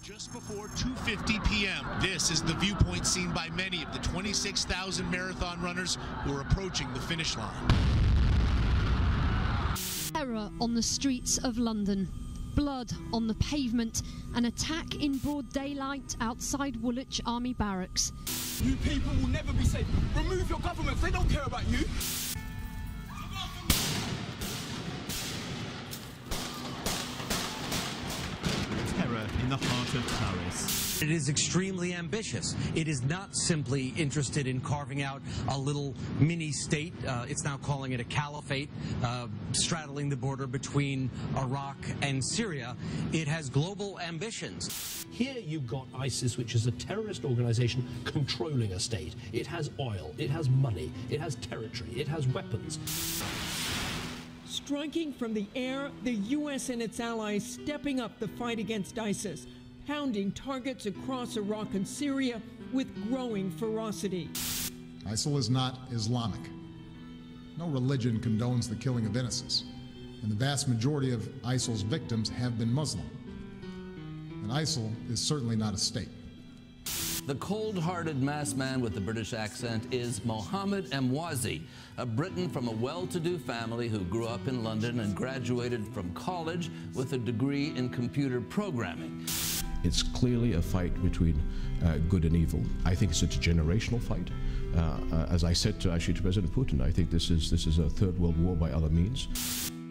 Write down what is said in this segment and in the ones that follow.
Just before 2:50 p.m., this is the viewpoint seen by many of the 26,000 marathon runners who are approaching the finish line. Terror on the streets of London, blood on the pavement, an attack in broad daylight outside Woolwich Army Barracks. You people will never be safe. Remove your governments, they don't care about you. Terror in the heart of Paris. It is extremely ambitious. It is not simply interested in carving out a little mini state. It's now calling it a caliphate, straddling the border between Iraq and Syria. It has global ambitions. Here you've got ISIS, which is a terrorist organization controlling a state. It has oil, it has money, it has territory, it has weapons. Striking from the air, the U.S. and its allies stepping up the fight against ISIS, pounding targets across Iraq and Syria with growing ferocity. ISIL is not Islamic. No religion condones the killing of innocents, and the vast majority of ISIL's victims have been Muslim. And ISIL is certainly not a state. The cold-hearted masked man with the British accent is Mohamed Emwazi, a Briton from a well-to-do family who grew up in London and graduated from college with a degree in computer programming. It's clearly a fight between good and evil. I think it's a generational fight. As I said to President Putin, I think this is a third world war by other means.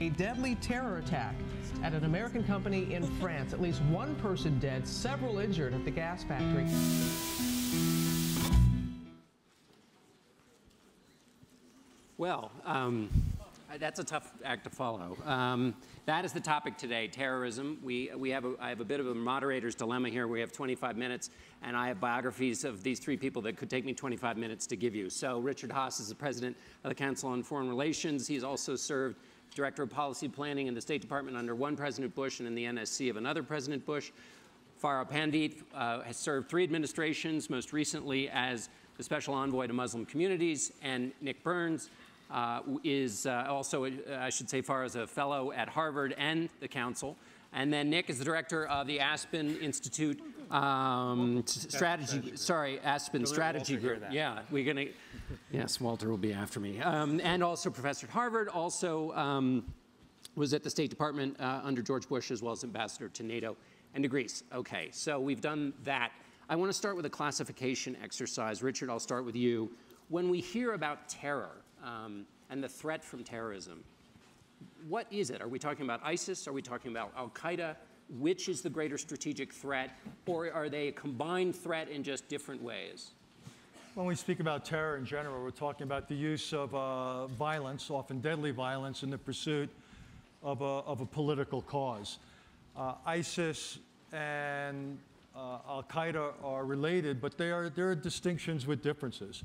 A deadly terror attack at an American company in France. At least one person dead, several injured at the gas factory. Well, that's a tough act to follow. That is the topic today, terrorism. I have a bit of a moderator's dilemma here. We have 25 minutes, and I have biographies of these three people that could take me 25 minutes to give you. So Richard Haass is the president of the Council on Foreign Relations. He's also served Director of Policy Planning in the State Department under one President Bush and in the NSC of another President Bush. Farah Pandith has served 3 administrations, most recently as the Special Envoy to Muslim Communities, and Nick Burns is also, I should say, Farah is a fellow at Harvard and the Council. And then Nick is the director of the Aspen Institute Aspen Strategy Group. Yeah, we're gonna. Yes, Walter will be after me. And also professor at Harvard. Also was at the State Department under George Bush, as well as ambassador to NATO and to Greece. Okay, so we've done that. I want to start with a classification exercise. Richard, I'll start with you. When we hear about terror and the threat from terrorism, what is it? Are we talking about ISIS? Are we talking about al-Qaeda? Which is the greater strategic threat? Or are they a combined threat in just different ways? When we speak about terror in general, we're talking about the use of violence, often deadly violence, in the pursuit of a political cause. ISIS and al-Qaeda are related, but there are distinctions with differences.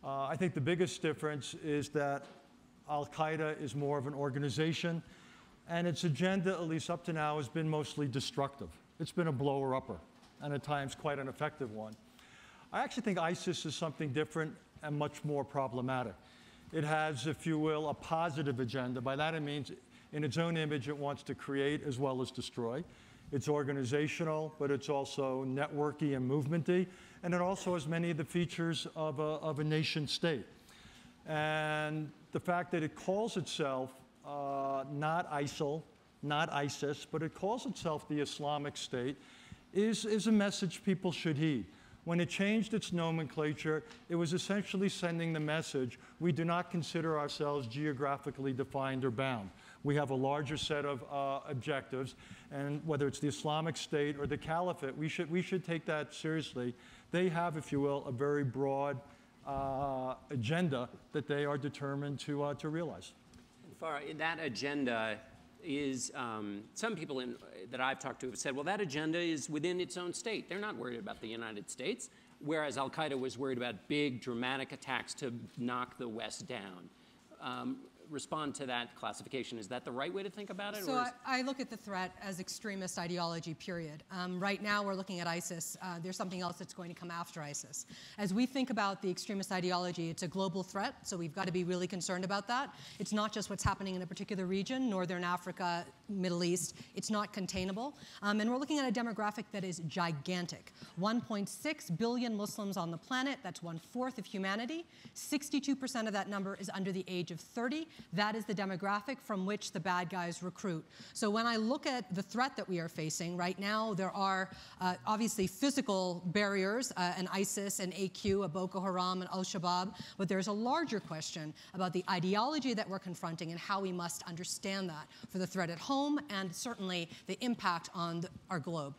I think the biggest difference is that al-Qaeda is more of an organization, and its agenda, at least up to now, has been mostly destructive. It's been a blower-upper, and at times quite an effective one. I actually think ISIS is something different and much more problematic. It has, if you will, a positive agenda. By that it means, in its own image, it wants to create as well as destroy. It's organizational, but it's also networky and movementy, and it also has many of the features of a nation state. And the fact that it calls itself not ISIL, not ISIS, but it calls itself the Islamic State is a message people should heed. When it changed its nomenclature, it was essentially sending the message, we do not consider ourselves geographically defined or bound. We have a larger set of objectives, and whether it's the Islamic State or the Caliphate, we should take that seriously. They have, if you will, a very broad agenda that they are determined to realize. Farah, that agenda is, some people that I've talked to have said, well, that agenda is within its own state. They're not worried about the United States, whereas al-Qaeda was worried about big, dramatic attacks to knock the West down. respond to that classification. Is that the right way to think about it? So I look at the threat as extremist ideology, period. Right now we're looking at ISIS. There's something else that's going to come after ISIS. As we think about the extremist ideology, it's a global threat, so we've got to be really concerned about that. It's not just what's happening in a particular region, Northern Africa, Middle East. It's not containable. And we're looking at a demographic that is gigantic. 1.6 billion Muslims on the planet. That's 1/4 of humanity. 62% of that number is under the age of 30. That is the demographic from which the bad guys recruit. So when I look at the threat that we are facing right now, there are obviously physical barriers, an ISIS, an AQ, a Boko Haram, an Al-Shabaab, but there's a larger question about the ideology that we're confronting and how we must understand that for the threat at home and certainly the impact on our globe.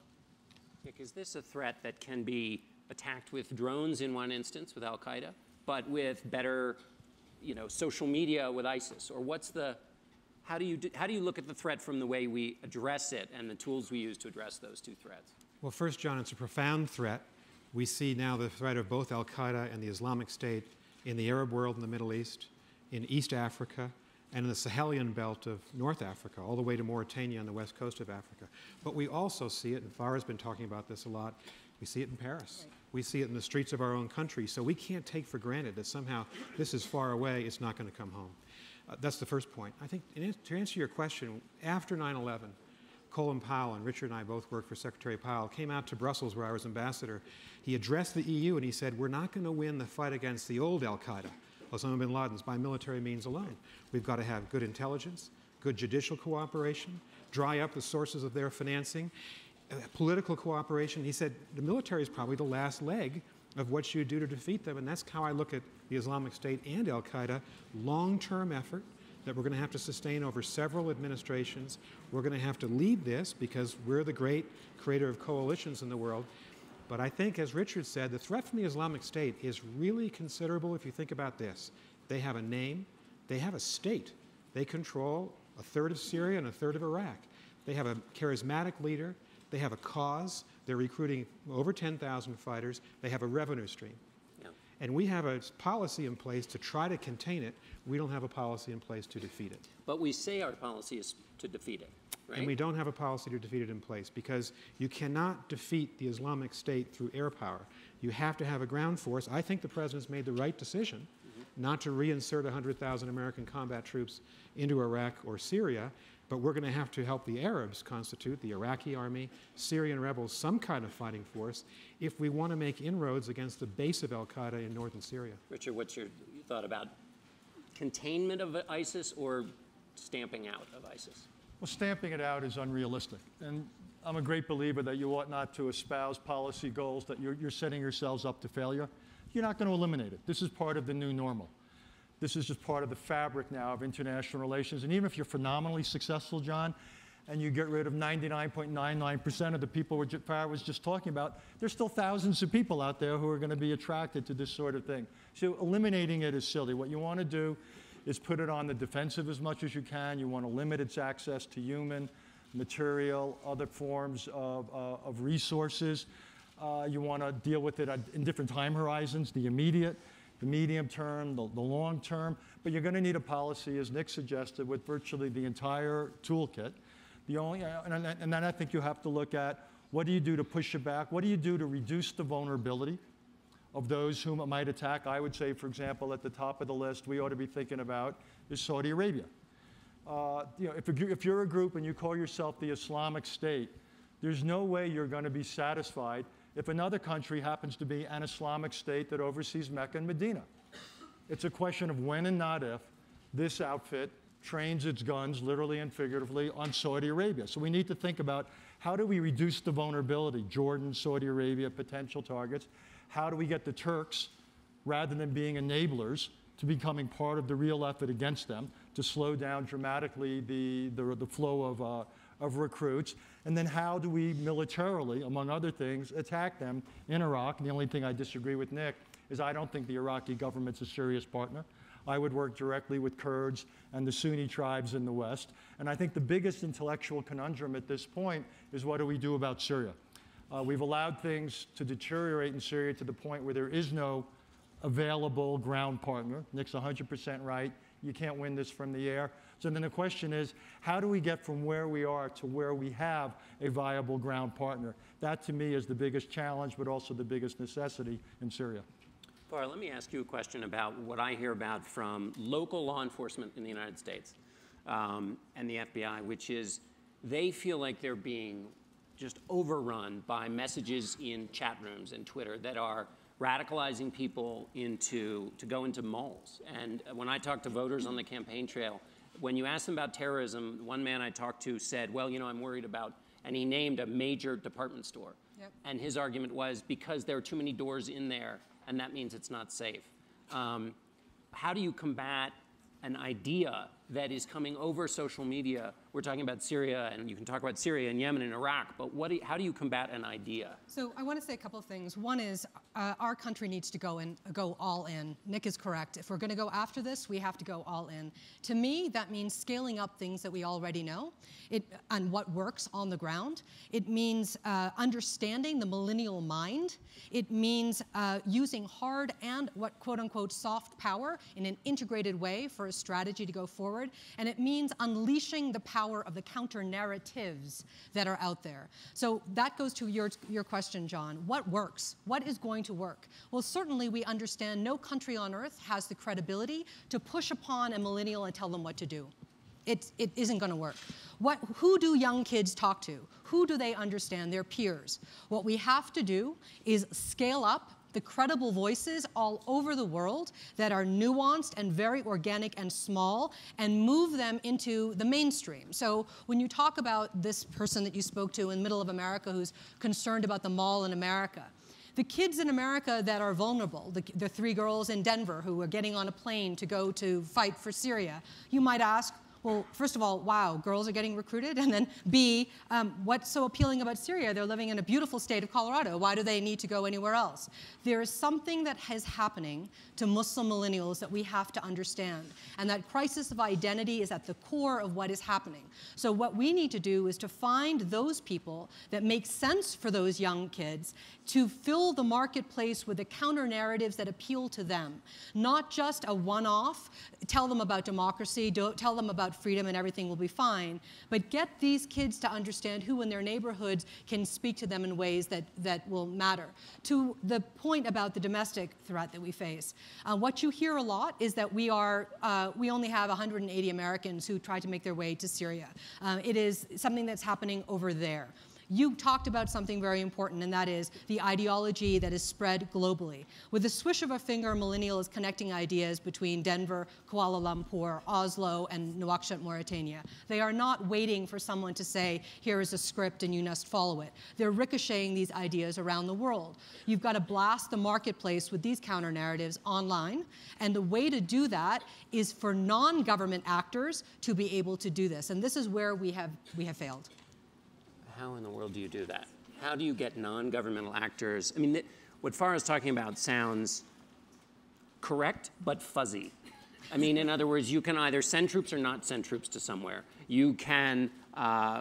Nick, is this a threat that can be attacked with drones in one instance with Al-Qaeda, but with better, social media with ISIS? Or how do you look at the threat from the way we address it and the tools we use to address those two threats? Well, first, John, it's a profound threat. We see now the threat of both Al-Qaeda and the Islamic State in the Arab world in the Middle East, in East Africa, and in the Sahelian belt of North Africa, all the way to Mauritania on the west coast of Africa. But we also see it, and Farah's been talking about this a lot, we see it in Paris. Right. We see it in the streets of our own country. So we can't take for granted that somehow this is far away, it's not going to come home. That's the first point. I think to answer your question, after 9/11, Colin Powell, and Richard and I both worked for Secretary Powell, came out to Brussels where I was ambassador. He addressed the EU and he said, we're not going to win the fight against the old Al-Qaeda, Osama bin Laden's, by military means alone. We've got to have good intelligence, good judicial cooperation, dry up the sources of their financing, political cooperation. He said the military is probably the last leg of what you do to defeat them, and that's how I look at the Islamic State and Al-Qaeda. Long-term effort that we're going to have to sustain over several administrations. We're going to have to lead this because we're the great creator of coalitions in the world. But I think, as Richard said, the threat from the Islamic State is really considerable if you think about this. They have a name. They have a state. They control a third of Syria and a third of Iraq. They have a charismatic leader. They have a cause. They're recruiting over 10,000 fighters. They have a revenue stream. Yeah. And we have a policy in place to try to contain it. We don't have a policy in place to defeat it. But we say our policy is to defeat it, right? And we don't have a policy to defeat it in place because you cannot defeat the Islamic State through air power. You have to have a ground force. I think the president's made the right decision not to reinsert 100,000 American combat troops into Iraq or Syria, but we're going to have to help the Arabs constitute, the Iraqi army, Syrian rebels, some kind of fighting force if we want to make inroads against the base of al-Qaeda in northern Syria. Richard, what's your thought about containment of ISIS or stamping out of ISIS? Well, stamping it out is unrealistic. And I'm a great believer that you ought not to espouse policy goals that you're setting yourselves up to failure. You're not going to eliminate it. This is part of the new normal. This is just part of the fabric now of international relations. And even if you're phenomenally successful, John, and you get rid of 99.99% of the people Farah was just talking about, there's still thousands of people out there who are going to be attracted to this sort of thing. So eliminating it is silly. What you want to do is put it on the defensive as much as you can. You want to limit its access to human, material, other forms of resources. You want to deal with it in different time horizons, the immediate, the medium term, the long term. But you're going to need a policy, as Nick suggested, with virtually the entire toolkit. And then I think you have to look at what do you do to push it back? What do you do to reduce the vulnerability of those whom it might attack? I would say, for example, at the top of the list, we ought to be thinking about is Saudi Arabia. If you're a group and you call yourself the Islamic State, there's no way you're going to be satisfied if another country happens to be an Islamic State that oversees Mecca and Medina. It's a question of when and not if this outfit trains its guns, literally and figuratively, on Saudi Arabia. So we need to think about how do we reduce the vulnerability, Jordan, Saudi Arabia, potential targets. How do we get the Turks, rather than being enablers, to becoming part of the real effort against them, to slow down dramatically the flow of recruits? And then how do we militarily, among other things, attack them in Iraq? And the only thing I disagree with Nick is I don't think the Iraqi government's a serious partner. I would work directly with Kurds and the Sunni tribes in the West. And I think the biggest intellectual conundrum at this point is what do we do about Syria? We've allowed things to deteriorate in Syria to the point where there is no available ground partner. Nick's 100% right. You can't win this from the air. So then the question is, how do we get from where we are to where we have a viable ground partner? That, to me, is the biggest challenge, but also the biggest necessity in Syria. Farah, let me ask you a question about what I hear about from local law enforcement in the United States and the FBI, which is they feel like they're being just overrun by messages in chat rooms and Twitter that are radicalizing people to go into malls. And when I talk to voters on the campaign trail, when you ask them about terrorism, one man I talked to said, well, you know, I'm worried about, and he named a major department store. Yep. And his argument was because there are too many doors in there, and that means it's not safe. How do you combat an idea that is coming over social media? We're talking about Syria, and you can talk about Syria and Yemen and Iraq, but how do you combat an idea? So I want to say a couple of things. One is our country needs to go all in. Nick is correct. If we're going to go after this, we have to go all in. To me, that means scaling up things that we already know and what works on the ground. It means understanding the millennial mind. It means using hard and what quote-unquote soft power in an integrated way for a strategy to go forward. And it means unleashing the power of the counter-narratives that are out there. So that goes to your question, John. What works? What is going to work? Well, certainly we understand no country on earth has the credibility to push upon a millennial and tell them what to do. It isn't going to work. Who do young kids talk to? Who do they understand? Their peers. What we have to do is scale up the credible voices all over the world that are nuanced and very organic and small, and move them into the mainstream. So when you talk about this person that you spoke to in the middle of America who's concerned about the mall in America, the kids in America that are vulnerable, the 3 girls in Denver who are getting on a plane to go to fight for Syria, you might ask, well, first of all, wow, girls are getting recruited, and then B, what's so appealing about Syria? They're living in a beautiful state of Colorado. Why do they need to go anywhere else? There is something that is happening to Muslim millennials that we have to understand, and that crisis of identity is at the core of what is happening. So what we need to do is to find those people that make sense for those young kids to fill the marketplace with the counter-narratives that appeal to them, not just a one-off, tell them about democracy, tell them about freedom and everything will be fine, but get these kids to understand who in their neighborhoods can speak to them in ways that will matter. To the point about the domestic threat that we face, what you hear a lot is that we only have 180 Americans who try to make their way to Syria. It is something that's happening over there. You talked about something very important, and that is the ideology that is spread globally. With the swish of a finger, millennial is connecting ideas between Denver, Kuala Lumpur, Oslo, and Nouakchott, Mauritania. They are not waiting for someone to say, here is a script and you must follow it. They're ricocheting these ideas around the world. You've got to blast the marketplace with these counter-narratives online, and the way to do that is for non-government actors to be able to do this, and this is where we have failed. How in the world do you do that? How do you get non-governmental actors? I mean, what Farah is talking about sounds correct, but fuzzy. I mean, in other words, you can either send troops or not send troops to somewhere. You can, and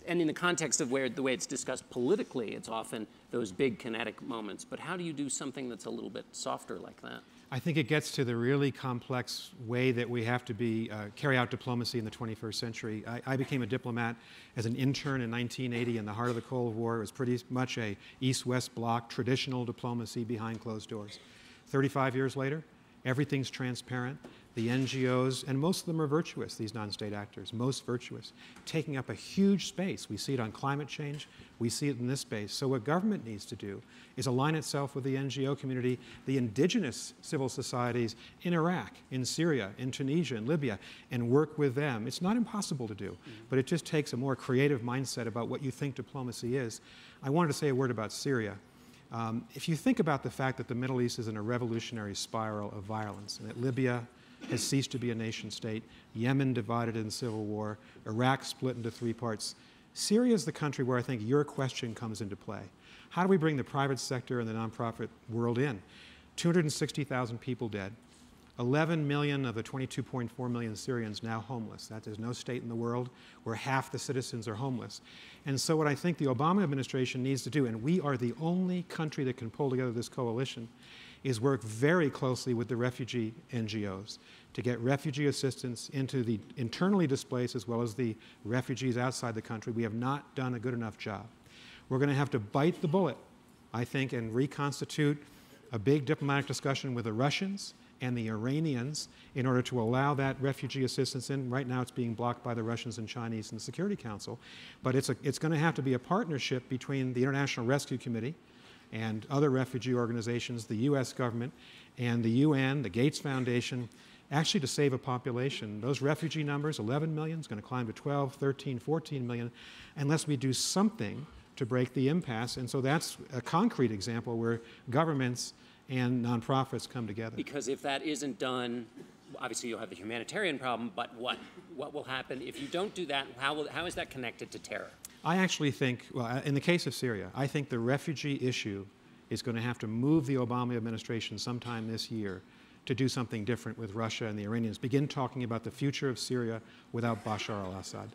in the context of the way it's discussed politically, it's often those big kinetic moments. But how do you do something that's a little bit softer like that? I think it gets to the really complex way that we have to carry out diplomacy in the 21st century. I became a diplomat as an intern in 1980 in the heart of the Cold War. It was pretty much a East-West bloc, traditional diplomacy behind closed doors. 35 years later, everything's transparent. The NGOs, and most of them are virtuous, these non-state actors, most virtuous, taking up a huge space. We see it on climate change. We see it in this space. So what government needs to do is align itself with the NGO community, the indigenous civil societies in Iraq, in Syria, in Tunisia, in Libya, and work with them. It's not impossible to do, but it just takes a more creative mindset about what you think diplomacy is. I wanted to say a word about Syria. If you think about the fact that the Middle East is in a revolutionary spiral of violence, and that Libya has ceased to be a nation state, Yemen divided in civil war, Iraq split into 3 parts. Syria is the country where I think your question comes into play. How do we bring the private sector and the nonprofit world in? 260,000 people dead. 11 million of the 22.4 million Syrians now homeless. There's no state in the world where half the citizens are homeless. And so what I think the Obama administration needs to do, and we are the only country that can pull together this coalition, is work very closely with the refugee NGOs to get refugee assistance into the internally displaced as well as the refugees outside the country. We have not done a good enough job. We're going to have to bite the bullet, I think, and reconstitute a big diplomatic discussion with the Russians and the Iranians in order to allow that refugee assistance in. Right now it's being blocked by the Russians and Chinese in the Security Council. But it's going to have to be a partnership between the International Rescue Committee and other refugee organizations, the US government, and the UN, the Gates Foundation, actually to save a population. Those refugee numbers, 11 million, is going to climb to 12, 13, 14 million, unless we do something to break the impasse. And so that's a concrete example where governments and nonprofits come together. Because if that isn't done, obviously you'll have the humanitarian problem, but what will happen if you don't do that? How is that connected to terror? I actually think, well, in the case of Syria, I think the refugee issue is going to have to move the Obama administration sometime this year to do something different with Russia and the Iranians, begin talking about the future of Syria without Bashar al-Assad.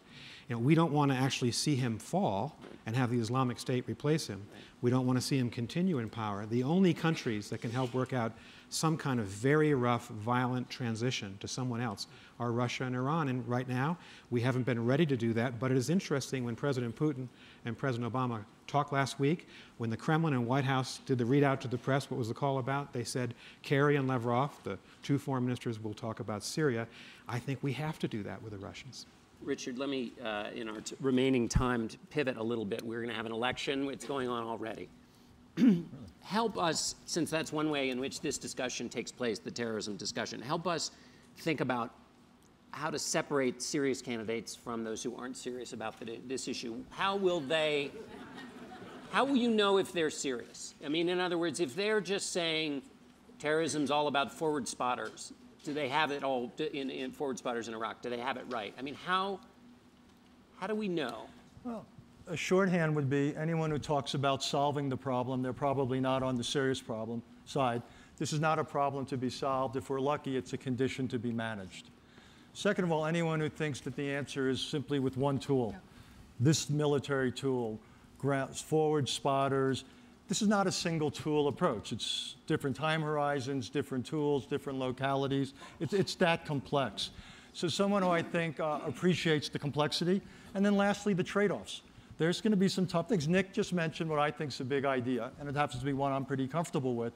You know, we don't want to actually see him fall and have the Islamic State replace him. We don't want to see him continue in power. The only countries that can help work out some kind of very rough, violent transition to someone else are Russia and Iran. And right now, we haven't been ready to do that. But it is interesting when President Putin and President Obama talked last week, when the Kremlin and White House did the readout to the press, what was the call about? They said, Kerry and Lavrov, the two foreign ministers, will talk about Syria. I think we have to do that with the Russians. Richard, let me, in our remaining time, to pivot a little bit. We're going to have an election. It's going on already. Help us, since that's one way in which this discussion takes place, the terrorism discussion, help us think about how to separate serious candidates from those who aren't serious about this issue. How will you know if they're serious? I mean, in other words, if they're just saying terrorism's all about forward spotters, do they have it all in forward spotters in Iraq? Do they have it right? I mean, how do we know? Well, a shorthand would be anyone who talks about solving the problem, they're probably not on the serious problem side. This is not a problem to be solved. If we're lucky, it's a condition to be managed. Second of all, anyone who thinks that the answer is simply with one tool, this military tool, forward spotters, this is not a single tool approach. It's different time horizons, different tools, different localities. It's that complex. So someone who I think appreciates the complexity. And then lastly, the trade-offs. There's going to be some tough things. Nick just mentioned what I think is a big idea, and it happens to be one I'm pretty comfortable with,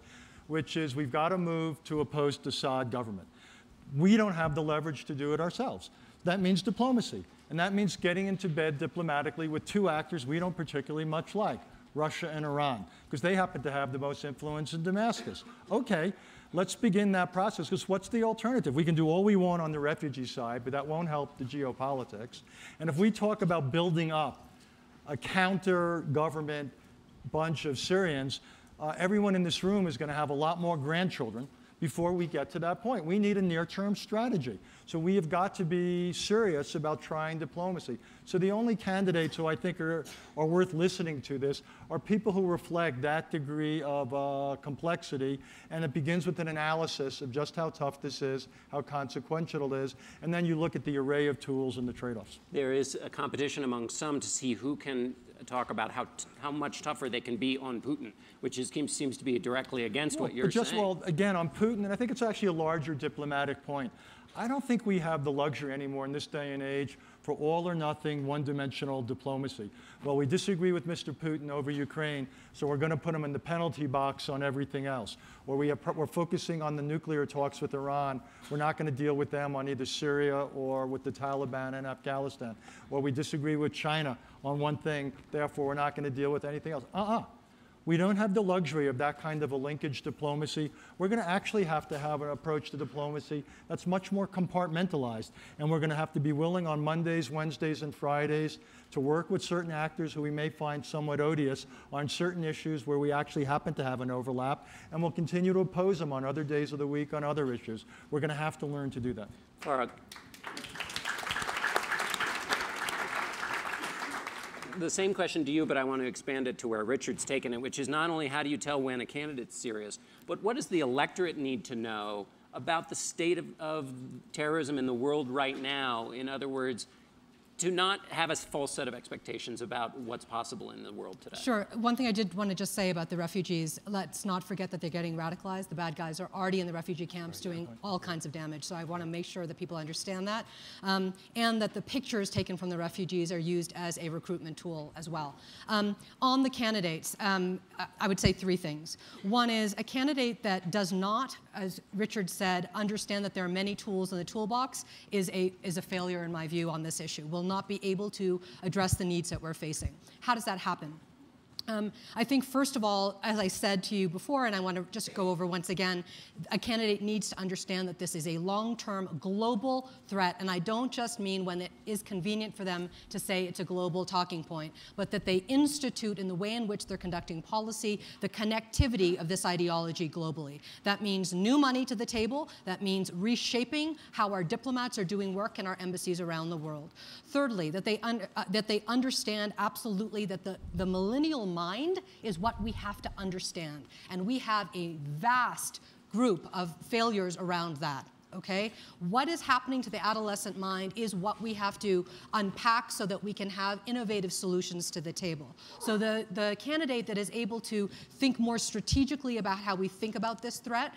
which is we've got to move to a post-Assad government. We don't have the leverage to do it ourselves. That means diplomacy. And that means getting into bed diplomatically with two actors we don't particularly much like, Russia and Iran, because they happen to have the most influence in Damascus. Okay, let's begin that process, because what's the alternative? We can do all we want on the refugee side, but that won't help the geopolitics. And if we talk about building up a counter-government bunch of Syrians, everyone in this room is going to have a lot more grandchildren before we get to that point. We need a near-term strategy. So we have got to be serious about trying diplomacy. So the only candidates who I think are worth listening to this are people who reflect that degree of complexity, and it begins with an analysis of just how tough this is, how consequential it is, and then you look at the array of tools and the trade-offs. There is a competition among some to see who can talk about how much tougher they can be on Putin, which seems to be directly against what you're saying. Well, again, on Putin, and I think it's actually a larger diplomatic point, I don't think we have the luxury anymore in this day and age for all or nothing, one-dimensional diplomacy. Well, we disagree with Mr. Putin over Ukraine, so we're going to put him in the penalty box on everything else. Or we're focusing on the nuclear talks with Iran. We're not going to deal with them on either Syria or with the Taliban in Afghanistan. Or we disagree with China on one thing, therefore we're not going to deal with anything else. We don't have the luxury of that kind of a linkage diplomacy. We're going to actually have to have an approach to diplomacy that's much more compartmentalized. And we're going to have to be willing on Mondays, Wednesdays, and Fridays to work with certain actors who we may find somewhat odious on certain issues where we actually happen to have an overlap. And we'll continue to oppose them on other days of the week on other issues. We're going to have to learn to do that. Farah. The same question to you, but I want to expand it to where Richard's taken it, which is not only how do you tell when a candidate's serious, but what does the electorate need to know about the state of terrorism in the world right now? In other words, to not have a false set of expectations about what's possible in the world today. Sure. One thing I did want to just say about the refugees, let's not forget that they're getting radicalized. The bad guys are already in the refugee camps doing all kinds of damage. So I want to make sure that people understand that. And that the pictures taken from the refugees are used as a recruitment tool as well. On the candidates, I would say three things. One is a candidate that does not, as Richard said, understand that there are many tools in the toolbox is a failure in my view on this issue. Will not be able to address the needs that we're facing. How does that happen? I think, first of all, as I said to you before, and I want to just go over once again, a candidate needs to understand that this is a long-term global threat, and I don't just mean when it is convenient for them to say it's a global talking point, but that they institute in the way in which they're conducting policy the connectivity of this ideology globally. That means new money to the table. That means reshaping how our diplomats are doing work in our embassies around the world. Thirdly, that they understand absolutely that the millennial mind is what we have to understand. And we have a vast group of failures around that. Okay? What is happening to the adolescent mind is what we have to unpack so that we can have innovative solutions to the table. So the candidate that is able to think more strategically about how we think about this threat,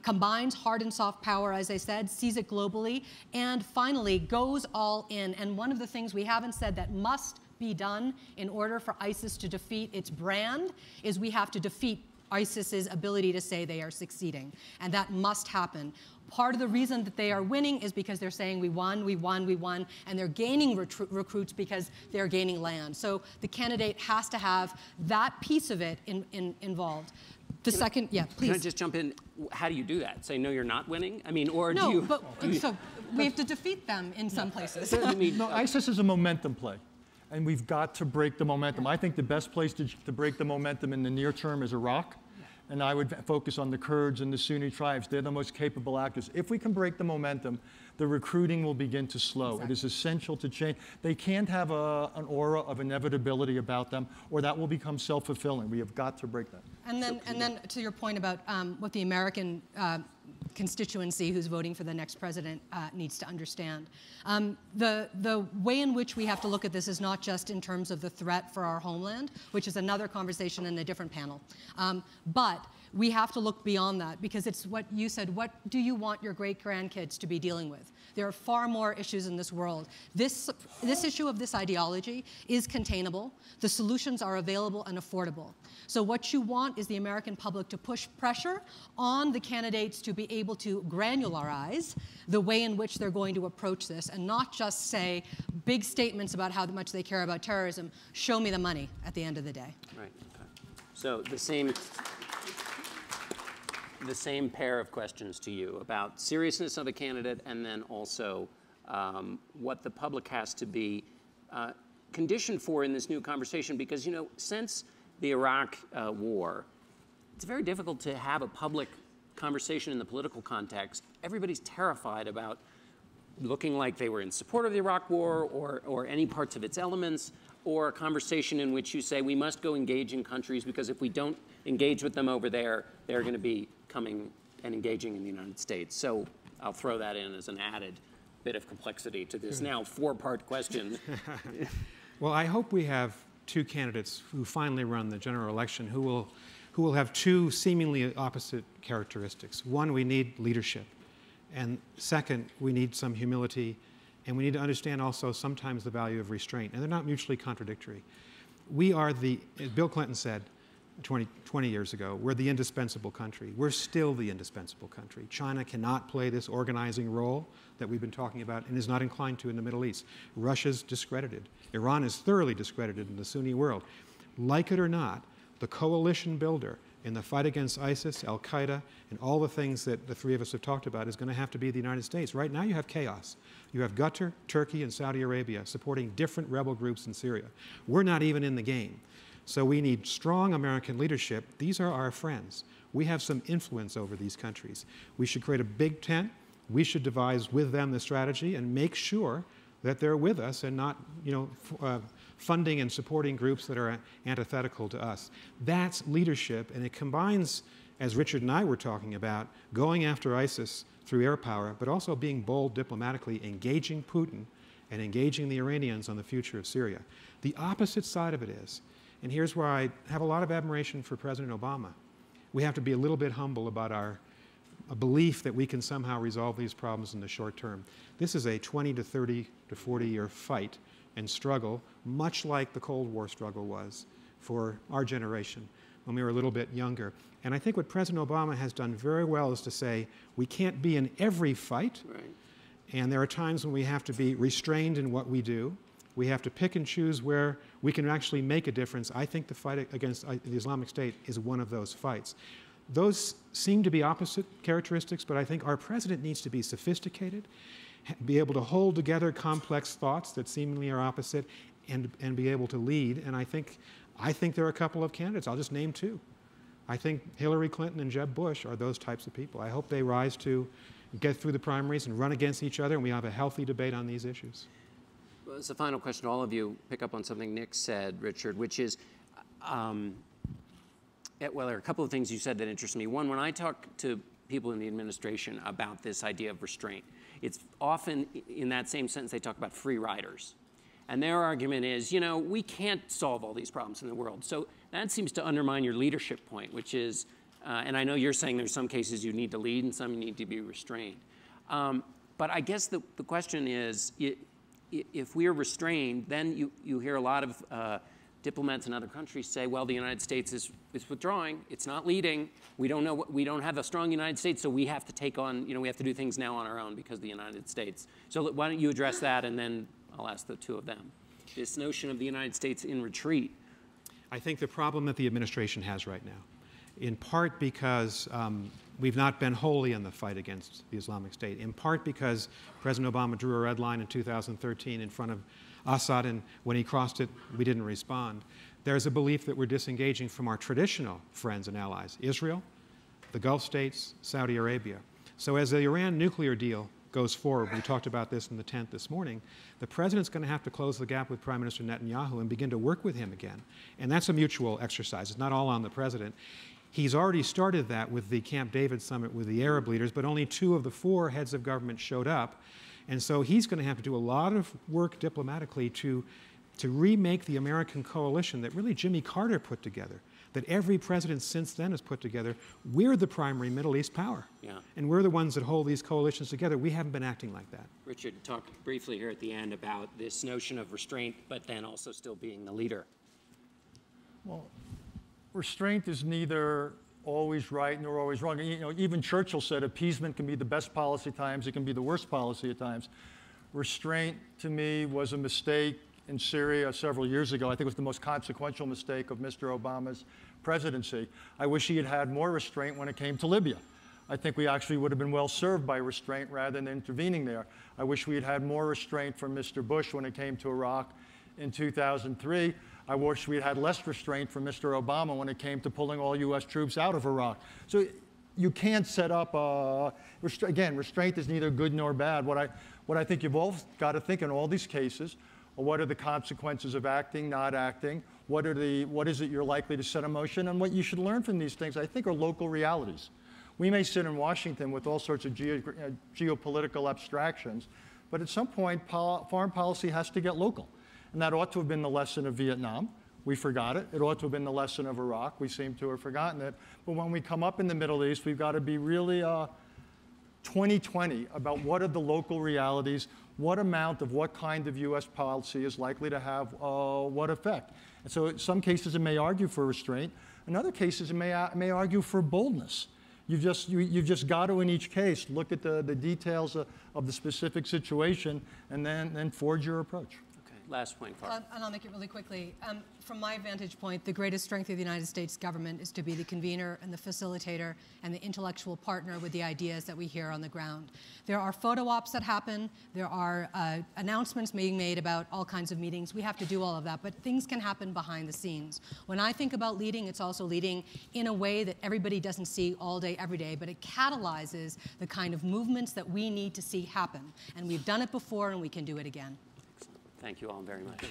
combines hard and soft power, as I said, sees it globally, and finally goes all in. And one of the things we haven't said that must be done in order for ISIS to defeat its brand is we have to defeat ISIS's ability to say they are succeeding. And that must happen. Part of the reason that they are winning is because they're saying we won, we won, we won, and they're gaining recruits because they're gaining land. So the candidate has to have that piece of it involved. The second, yeah, please. Can I just jump in? How do you do that? Say, no, you're not winning? I mean, or no, do you... No, but so we have to defeat them in some places. No, ISIS is a momentum play. And we've got to break the momentum. I think the best place to break the momentum in the near term is Iraq. And I would focus on the Kurds and the Sunni tribes. They're the most capable actors. If we can break the momentum, the recruiting will begin to slow. Exactly. It is essential to change. They can't have an aura of inevitability about them, or that will become self-fulfilling. We have got to break that. And then to your point about what the American constituency who's voting for the next president needs to understand. The way in which we have to look at this is not just in terms of the threat for our homeland, which is another conversation in a different panel, but we have to look beyond that, because it's what you said, what do you want your great-grandkids to be dealing with? There are far more issues in this world. This issue of this ideology is containable. The solutions are available and affordable. So what you want is the American public to push pressure on the candidates to be able to granularize the way in which they're going to approach this, and not just say big statements about how much they care about terrorism. Show me the money at the end of the day. Right. Okay. So the same pair of questions to you about seriousness of a candidate, and then also what the public has to be conditioned for in this new conversation. Because, you know, since the Iraq war, it's very difficult to have a public conversation in the political context. Everybody's terrified about looking like they were in support of the Iraq war or any parts of its elements, or a conversation in which you say we must go engage in countries because if we don't engage with them over there, they're going to be coming and engaging in the United States. So I'll throw that in as an added bit of complexity to this now four-part question. Well, I hope we have two candidates who finally run the general election who will have two seemingly opposite characteristics. One, we need leadership. And second, we need some humility. And we need to understand also sometimes the value of restraint. And they're not mutually contradictory. We are the, as Bill Clinton said 20 years ago, we're the indispensable country. We're still the indispensable country. China cannot play this organizing role that we've been talking about and is not inclined to in the Middle East. Russia's discredited. Iran is thoroughly discredited in the Sunni world. Like it or not, the coalition builder in the fight against ISIS, Al-Qaeda, and all the things that the three of us have talked about is going to have to be the United States. Right now you have chaos. You have Qatar, Turkey, and Saudi Arabia supporting different rebel groups in Syria. We're not even in the game. So we need strong American leadership. These are our friends. We have some influence over these countries. We should create a big tent. We should devise with them the strategy and make sure that they're with us and not, funding and supporting groups that are antithetical to us. That's leadership, and it combines, as Richard and I were talking about, going after ISIS through air power, but also being bold diplomatically, engaging Putin, and engaging the Iranians on the future of Syria. The opposite side of it is, and here's where I have a lot of admiration for President Obama, we have to be a little bit humble about our belief that we can somehow resolve these problems in the short term. This is a 20 to 30 to 40-year fight and struggle, much like the Cold War struggle was for our generation when we were a little bit younger. And I think what President Obama has done very well is to say, we can't be in every fight, and there are times when we have to be restrained in what we do. We have to pick and choose where we can actually make a difference. I think the fight against the Islamic State is one of those fights. Those seem to be opposite characteristics, but I think our president needs to be sophisticated, be able to hold together complex thoughts that seemingly are opposite, and be able to lead. And I think there are a couple of candidates. I'll just name two. I think Hillary Clinton and Jeb Bush are those types of people. I hope they rise to get through the primaries and run against each other, and we have a healthy debate on these issues. Well, as a final question to all of you, pick up on something Nick said, Richard, which is, well, there are a couple of things you said that interest me. One, when I talk to people in the administration about this idea of restraint, it's often in that same sentence they talk about free riders. And their argument is, you know, we can't solve all these problems in the world. So that seems to undermine your leadership point, which is, and I know you're saying there's some cases you need to lead and some you need to be restrained. But I guess the question is, if we are restrained, then you hear a lot of diplomats in other countries say, well, the United States is withdrawing, it's not leading, we don't have a strong United States, so we have to take on, we have to do things now on our own because of the United States. So why don't you address that, and then I'll ask the two of them. This notion of the United States in retreat. I think the problem that the administration has right now, in part because we've not been wholly in the fight against the Islamic State, in part because President Obama drew a red line in 2013 in front of Assad, and when he crossed it, we didn't respond. There's a belief that we're disengaging from our traditional friends and allies, Israel, the Gulf states, Saudi Arabia. So as the Iran nuclear deal goes forward, we talked about this in the tent this morning, the president's going to have to close the gap with Prime Minister Netanyahu and begin to work with him again. And that's a mutual exercise. It's not all on the president. He's already started that with the Camp David summit with the Arab leaders, but only 2 of the 4 heads of government showed up. And so he's going to have to do a lot of work diplomatically to remake the American coalition that really Jimmy Carter put together, that every president since then has put together. We're the primary Middle East power. Yeah. And we're the ones that hold these coalitions together. We haven't been acting like that. Richard, talk briefly here at the end about this notion of restraint, but then also still being the leader. Well, restraint is neither always right nor always wrong. Even Churchill said appeasement can be the best policy at times, it can be the worst policy at times. Restraint, to me, was a mistake in Syria several years ago. I think it was the most consequential mistake of Mr. Obama's presidency. I wish he had had more restraint when it came to Libya. I think we actually would have been well served by restraint rather than intervening there. I wish we had had more restraint from Mr. Bush when it came to Iraq in 2003. I wish we had less restraint from Mr. Obama when it came to pulling all U.S. troops out of Iraq. So you can't set up, again, restraint is neither good nor bad. What I think you've all got to think in all these cases, what are the consequences of acting, not acting? What is it you're likely to set in motion? And what you should learn from these things, I think, are local realities. We may sit in Washington with all sorts of geopolitical abstractions, but at some point, foreign policy has to get local. And that ought to have been the lesson of Vietnam. We forgot it. It ought to have been the lesson of Iraq. We seem to have forgotten it. But when we come up in the Middle East, we've got to be really 20/20 about what are the local realities, what amount of what kind of U.S. policy is likely to have what effect. And so in some cases it may argue for restraint. In other cases it may argue for boldness. You've just got to, in each case, look at the details of the specific situation and then forge your approach. Last point, Farah. And I'll make it really quickly. From my vantage point, the greatest strength of the United States government is to be the convener and the facilitator and the intellectual partner with the ideas that we hear on the ground. There are photo ops that happen. There are announcements being made about all kinds of meetings. We have to do all of that, but things can happen behind the scenes. When I think about leading, it's also leading in a way that everybody doesn't see all day, every day, but it catalyzes the kind of movements that we need to see happen. And we've done it before, and we can do it again. Thank you all very much.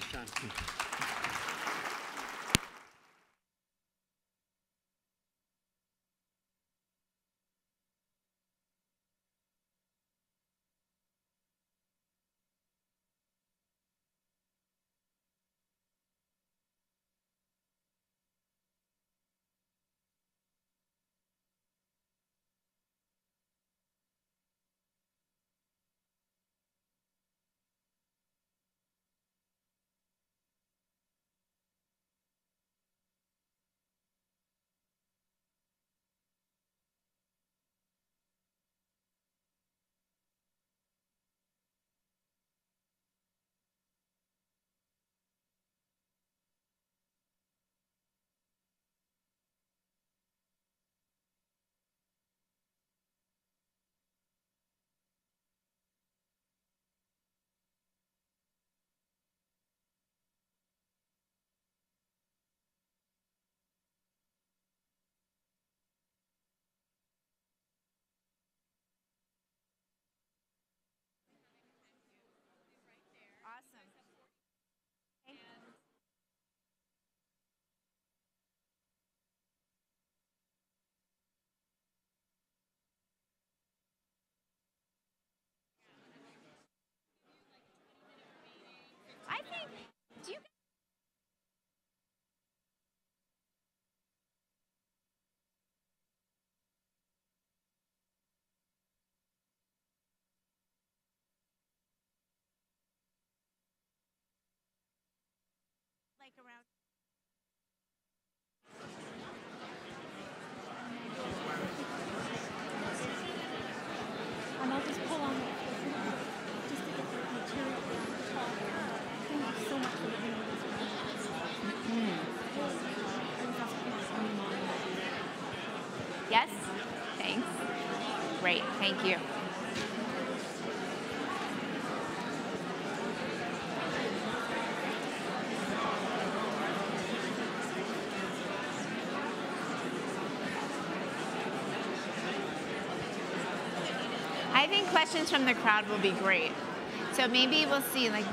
around. And I'll just pull on it just to get the material around the top. Thank you so much for the video as well. Yes? Thanks. Great, thank you. I think questions from the crowd will be great. So maybe we'll see, like,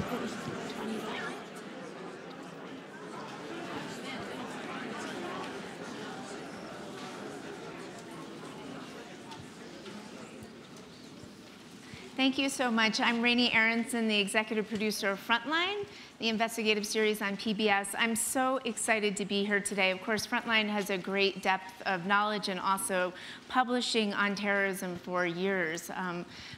thank you so much. I'm Raney Aronson, the executive producer of Frontline, the investigative series on PBS. I'm so excited to be here today. Of course, Frontline has a great depth of knowledge and also publishing on terrorism for years.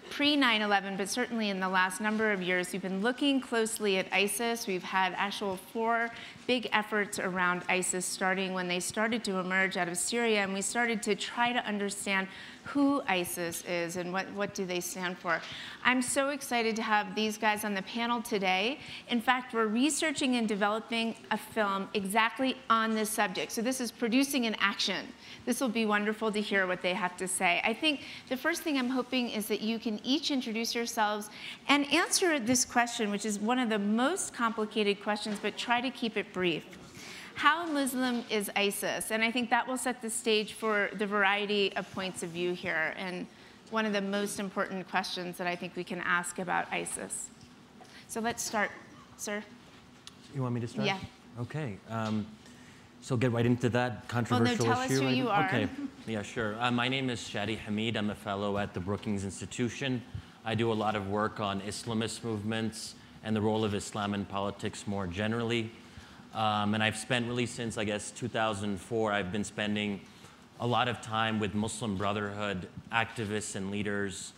Pre-9/11, but certainly in the last number of years, we've been looking closely at ISIS. We've had actual 4 big efforts around ISIS, starting when they started to emerge out of Syria, and we started to try to understand who ISIS is and what do they stand for. I'm so excited to have these guys on the panel today. In fact, we're researching and developing a film exactly on this subject. So this is producing an action. This will be wonderful to hear what they have to say. I think the first thing I'm hoping is that you can each introduce yourselves and answer this question, which is one of the most complicated questions, but try to keep it brief. How Muslim is ISIS? And I think that will set the stage for the variety of points of view here, and one of the most important questions that I think we can ask about ISIS. So let's start, sir. You want me to start? Yeah. Okay. So get right into that controversial well, no, tell issue. Us who you are. Okay. Yeah, sure. My name is Shadi Hamid. I'm a fellow at the Brookings Institution. I do a lot of work on Islamist movements and the role of Islam in politics more generally. And I've spent really since, I guess, 2004, I've been spending a lot of time with Muslim Brotherhood activists and leaders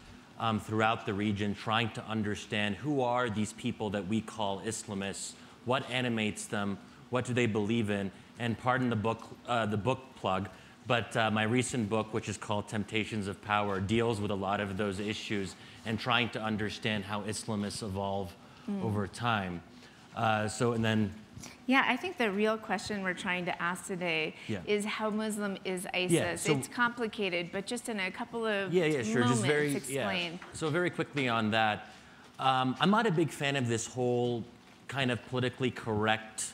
throughout the region, trying to understand who are these people that we call Islamists, what animates them, what do they believe in, and pardon the book plug, but my recent book, which is called Temptations of Power, deals with a lot of those issues and trying to understand how Islamists evolve over time. Yeah, I think the real question we're trying to ask today is how Muslim is ISIS? Yeah, so, it's complicated, but just in a couple of sure. moments, Just very, explain. So very quickly on that, I'm not a big fan of this whole kind of politically correct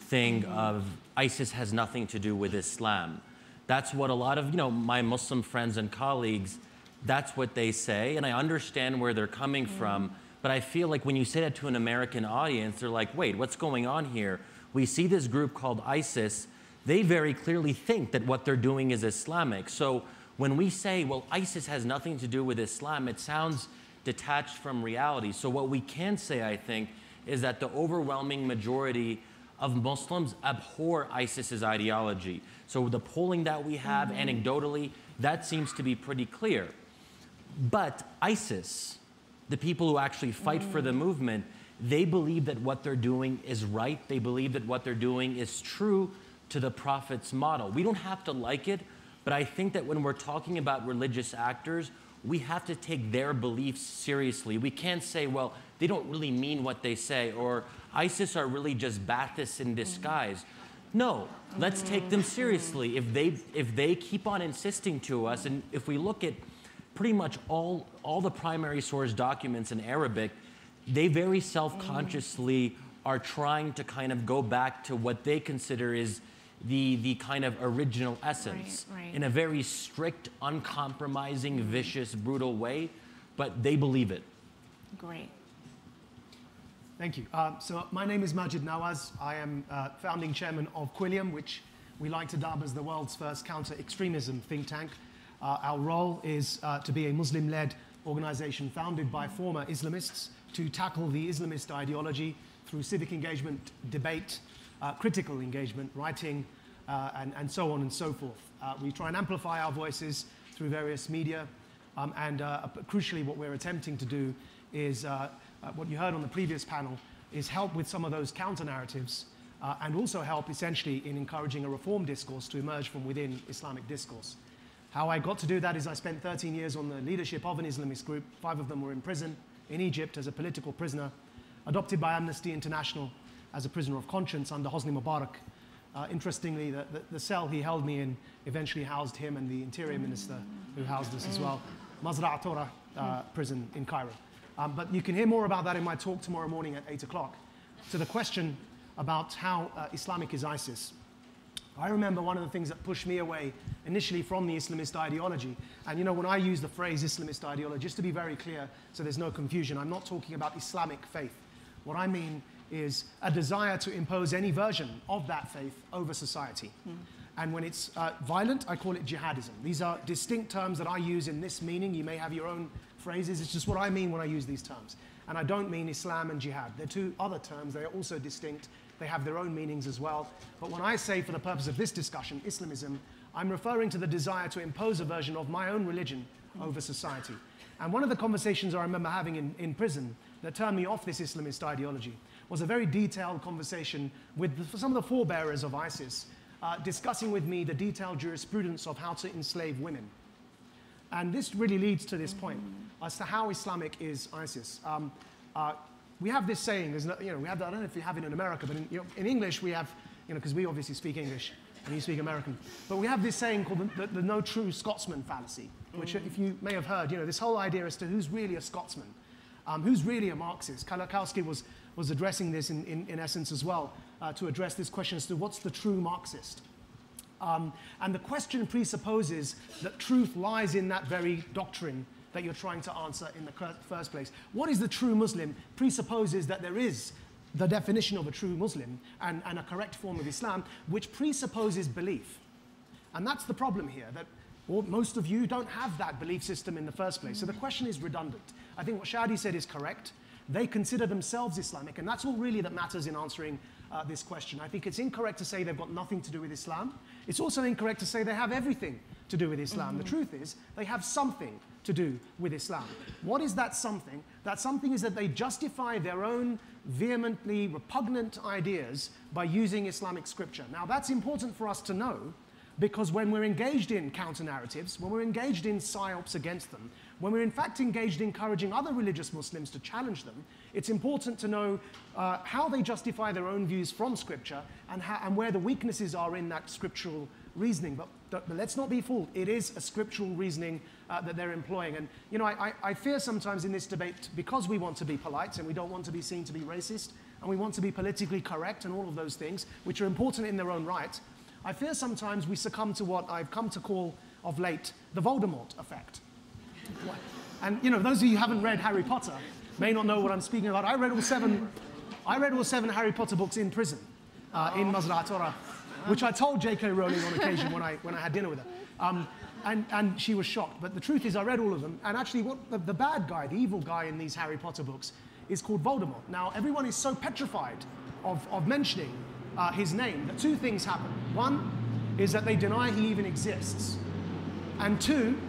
thing of ISIS has nothing to do with Islam. That's what a lot of my Muslim friends and colleagues, that's what they say, and I understand where they're coming from. But I feel like when you say that to an American audience, they're like, wait, what's going on here? We see this group called ISIS. They very clearly think that what they're doing is Islamic. So when we say, well, ISIS has nothing to do with Islam, it sounds detached from reality. So what we can say, I think, is that the overwhelming majority of Muslims abhor ISIS's ideology. So the polling that we have anecdotally, that seems to be pretty clear. But ISIS, the people who actually fight for the movement, they believe that what they're doing is right. They believe that what they're doing is true to the Prophet's model. We don't have to like it, but I think that when we're talking about religious actors, we have to take their beliefs seriously. We can't say, well, they don't really mean what they say, or ISIS are really just Baathists in disguise. No, let's take them seriously. If they keep on insisting to us, and if we look at pretty much all the primary source documents in Arabic, they very self-consciously are trying to kind of go back to what they consider is the kind of original essence in a very strict, uncompromising, vicious, brutal way, but they believe it. Great. Thank you. So my name is Maajid Nawaz. I am founding chairman of Quilliam, which we like to dub as the world's first counter-extremism think tank. Our role is to be a Muslim-led organization founded by former Islamists to tackle the Islamist ideology through civic engagement, debate, critical engagement, writing, and so on and so forth. We try and amplify our voices through various media, and crucially what we're attempting to do is, what you heard on the previous panel, is help with some of those counter-narratives and also help essentially in encouraging a reform discourse to emerge from within Islamic discourse. How I got to do that is I spent 13 years on the leadership of an Islamist group. 5 of them were in prison in Egypt as a political prisoner, adopted by Amnesty International as a prisoner of conscience under Hosni Mubarak. Interestingly, the cell he held me in eventually housed him and the interior minister who housed us as well. Mazra'atura prison in Cairo. But you can hear more about that in my talk tomorrow morning at 8 o'clock. To the question about how Islamic is ISIS. I remember one of the things that pushed me away initially from the Islamist ideology. And you know, when I use the phrase Islamist ideology, just to be very clear so there's no confusion, I'm not talking about Islamic faith. What I mean is a desire to impose any version of that faith over society. And when it's violent, I call it jihadism. These are distinct terms that I use in this meaning. You may have your own phrases. It's just what I mean when I use these terms. And I don't mean Islam and jihad. They're two other terms. They are also distinct. They have their own meanings as well. But when I say, for the purpose of this discussion, Islamism, I'm referring to the desire to impose a version of my own religion over society. And one of the conversations I remember having in prison that turned me off this Islamist ideology was a very detailed conversation with some of the forebearers of ISIS, discussing with me the detailed jurisprudence of how to enslave women. And this really leads to this point as to how Islamic is ISIS. We have this saying, there's no, we have, I don't know if you have it in America, but in English we have, because we obviously speak English and you speak American, but we have this saying called the no true Scotsman fallacy, which if you may have heard, this whole idea as to who's really a Scotsman, who's really a Marxist. Kalakowski was addressing this in essence as well, to address this question as to what's the true Marxist. And the question presupposes that truth lies in that very doctrine that you're trying to answer in the first place. What is the true Muslim presupposes that there is the definition of a true Muslim and a correct form of Islam, which presupposes belief. And that's the problem here, that most of you don't have that belief system in the first place. So the question is redundant. I think what Shadi said is correct. They consider themselves Islamic, and that's all really that matters in answering this question. I think it's incorrect to say they've got nothing to do with Islam. It's also incorrect to say they have everything to do with Islam. The truth is, they have something to do with Islam. What is that something? That something is that they justify their own vehemently repugnant ideas by using Islamic scripture. Now, that's important for us to know, because when we're engaged in counter-narratives, when we're engaged in psyops against them, when we're in fact engaged in encouraging other religious Muslims to challenge them, it's important to know how they justify their own views from Scripture and where the weaknesses are in that scriptural reasoning. But let's not be fooled. It is a scriptural reasoning that they're employing. And I fear sometimes in this debate, because we want to be polite and we don't want to be seen to be racist, and we want to be politically correct and all of those things, which are important in their own right, I fear sometimes we succumb to what I've come to call of late the Voldemort effect. And those of you who haven't read Harry Potter may not know what I'm speaking about. I read all seven Harry Potter books in prison, in Mazra'atura, which I told J.K. Rowling on occasion when I had dinner with her. And she was shocked. But the truth is I read all of them. And actually what the bad guy, the evil guy in these Harry Potter books is called Voldemort. Now, everyone is so petrified of mentioning his name that two things happen. One is that they deny he even exists. And two,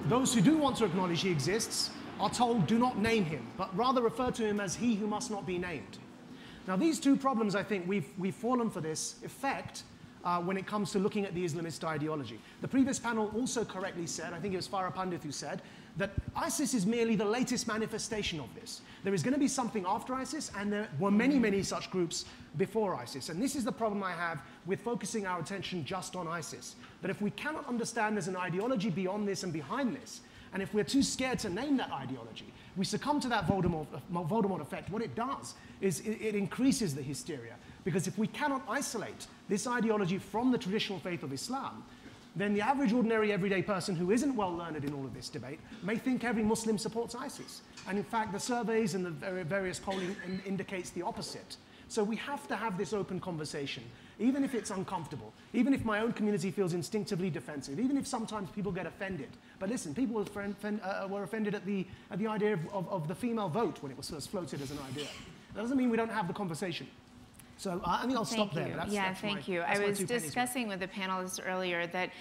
those who do want to acknowledge he exists are told do not name him, but rather refer to him as he who must not be named. Now, these two problems, I think, we've fallen for this effect when it comes to looking at the Islamist ideology. The previous panel also correctly said, I think it was Farah Pandith who said, that ISIS is merely the latest manifestation of this. There is going to be something after ISIS, and there were many, many such groups before ISIS. And this is the problem I have with focusing our attention just on ISIS. That if we cannot understand there's an ideology beyond this and behind this, and if we're too scared to name that ideology, we succumb to that Voldemort effect. What it does is it increases the hysteria. Because if we cannot isolate this ideology from the traditional faith of Islam, then the average, ordinary, everyday person who isn't well learned in all of this debate may think every Muslim supports ISIS. And in fact, the surveys and the various polling indicates the opposite. So we have to have this open conversation, even if it's uncomfortable, even if my own community feels instinctively defensive, even if sometimes people get offended. But listen, people were offended at the idea of the female vote when it was first floated as an idea. That doesn't mean we don't have the conversation. So I think I'll stop there. Thank you. I was discussing with the panelists earlier that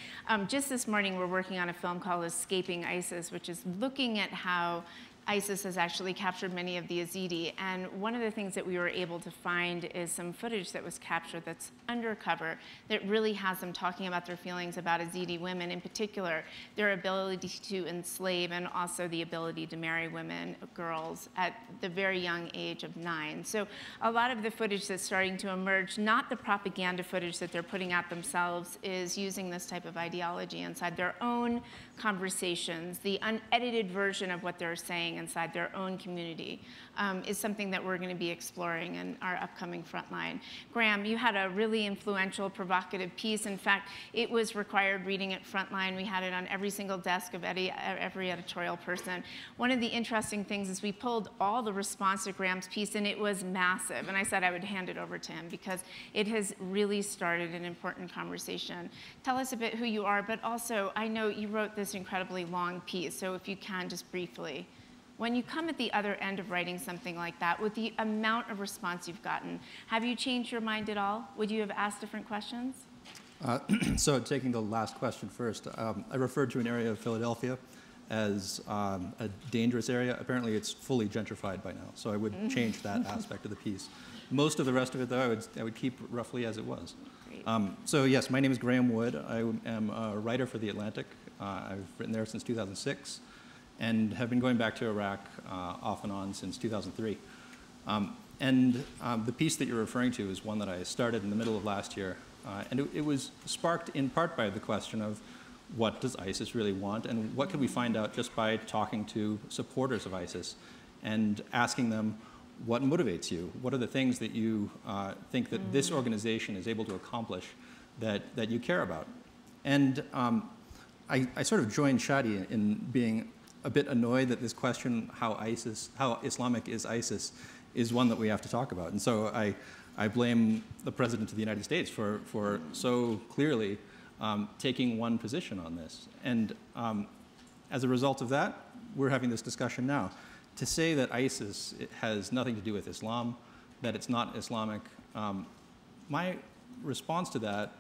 just this morning we're working on a film called Escaping ISIS, which is looking at how ISIS has actually captured many of the Yazidi. And one of the things that we were able to find is some footage that was captured that's undercover that really has them talking about their feelings about Yazidi women, in particular, their ability to enslave and also the ability to marry women, girls, at the very young age of 9. So a lot of the footage that's starting to emerge, not the propaganda footage that they're putting out themselves, is using this type of ideology inside their own conversations. The unedited version of what they're saying inside their own community is something that we're going to be exploring in our upcoming Frontline. Graeme, you had a really influential, provocative piece. In fact, it was required reading at Frontline. We had it on every single desk of every editorial person. One of the interesting things is we pulled all the response to Graeme's piece, and it was massive. And I said I would hand it over to him because it has really started an important conversation. Tell us a bit who you are, but also I know you wrote this incredibly long piece, so if you can, just briefly. When you come at the other end of writing something like that, with the amount of response you've gotten, have you changed your mind at all? Would you have asked different questions? So taking the last question first, I referred to an area of Philadelphia as a dangerous area. Apparently it's fully gentrified by now, so I would change that aspect of the piece. Most of the rest of it, though, I would keep roughly as it was. So yes, my name is Graeme Wood. I am a writer for The Atlantic. I've written there since 2006 and have been going back to Iraq off and on since 2003. The piece that you're referring to is one that I started in the middle of last year. And it was sparked in part by the question of what does ISIS really want and what can we find out just by talking to supporters of ISIS and asking them what motivates you? What are the things that you think that this organization is able to accomplish that you care about? And I sort of joined Shadi in being a bit annoyed that this question, how Islamic is ISIS, is one that we have to talk about. And so I blame the President of the United States for so clearly taking one position on this. And as a result of that, we're having this discussion now. To say that ISIS has nothing to do with Islam, that it's not Islamic, my response to that,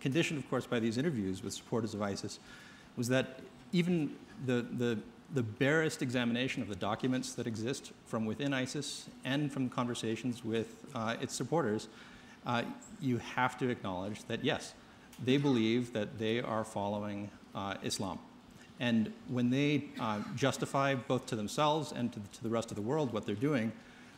conditioned, of course, by these interviews with supporters of ISIS, was that even the barest examination of the documents that exist from within ISIS and from conversations with its supporters, you have to acknowledge that, yes, they believe that they are following Islam. And when they justify both to themselves and to the rest of the world what they're doing,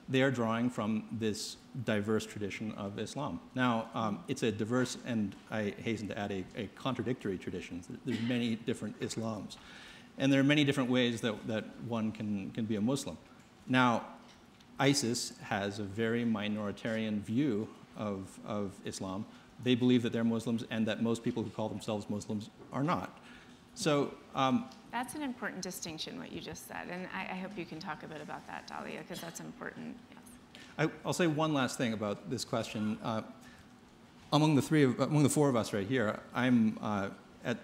they are drawing from this diverse tradition of Islam. Now, it's a diverse, and I hasten to add, a contradictory tradition. There's many different Islams. And there are many different ways that one can be a Muslim. Now, ISIS has a very minoritarian view of Islam. They believe that they're Muslims and that most people who call themselves Muslims are not. So that's an important distinction, what you just said, and I hope you can talk a bit about that, Dalia, because that's important. Yes. I'll say one last thing about this question. Among the four of us right here, I'm